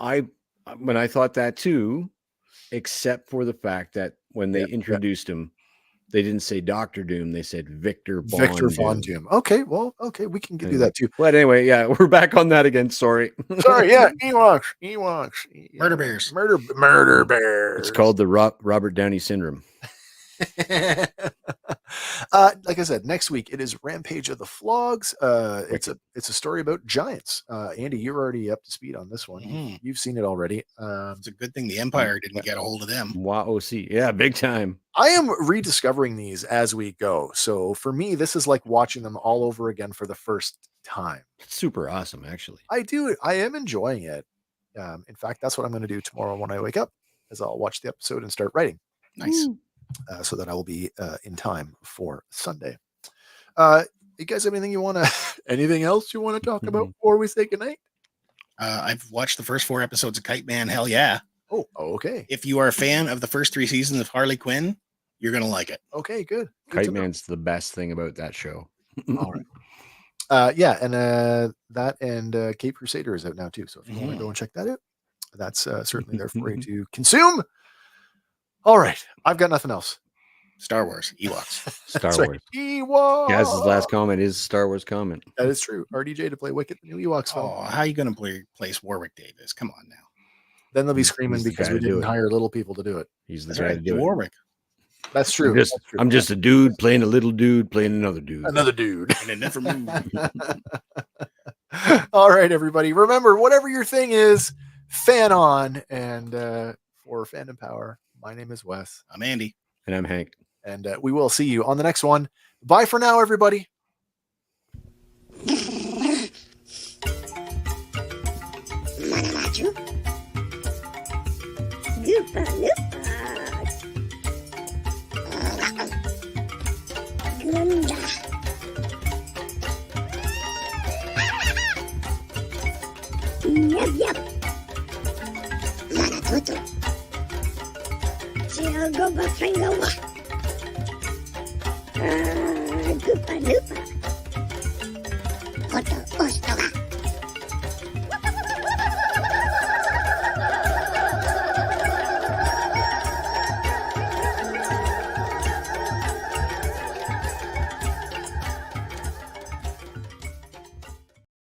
When I thought that too, except for the fact that when they introduced him, they didn't say Dr. Doom. They said Victor Von Doom. Okay, we can do that too. But anyway, we're back on that again. Sorry. Ewoks. Murder bears. Murder bears. It's called the Robert Downey syndrome. Like I said, next week it is Rampage of the Flogs. It's a story about giants. Andy, you're already up to speed on this one. You've seen it already. It's a good thing the Empire didn't get a hold of them. Wow, yeah, big time. I am rediscovering these as we go. So for me, this is like watching them all over again for the first time. It's super awesome, actually. I am enjoying it. In fact, that's what I'm going to do tomorrow when I wake up, is I'll watch the episode and start writing. Nice. So that I will be in time for Sunday. You guys have anything else you want to talk about before we say goodnight? I've watched the first 4 episodes of Kite Man. Hell yeah. Oh, okay. If you are a fan of the first 3 seasons of Harley Quinn, you're going to like it. Okay, good. Kite Man's the best thing about that show. All right. And that and Cape Crusader is out now too. So if you want to go and check that out, that's certainly there for you to consume. All right. I've got nothing else. Star Wars, Ewoks. Star Wars. Ewoks. Gaz's last comment is Star Wars comment. That is true. RDJ to play Wicket, the new Ewoks film. Oh, how are you going to place Warwick Davis? Come on now. Then they'll be screaming because we didn't hire little people to do it. He's the guy to do Warwick. That's true. I'm just a dude playing a little dude playing another dude. Another dude. And it never moved. All right, everybody. Remember, whatever your thing is, fan on. And for Fandom Power, my name is Wes. I'm Andy. And I'm Hank. And we will see you on the next one. Bye for now, everybody. Yeah. Yep, yep. Lana tutu. Chiago bafringa wa. Goopa noopa. Hoto osto ga.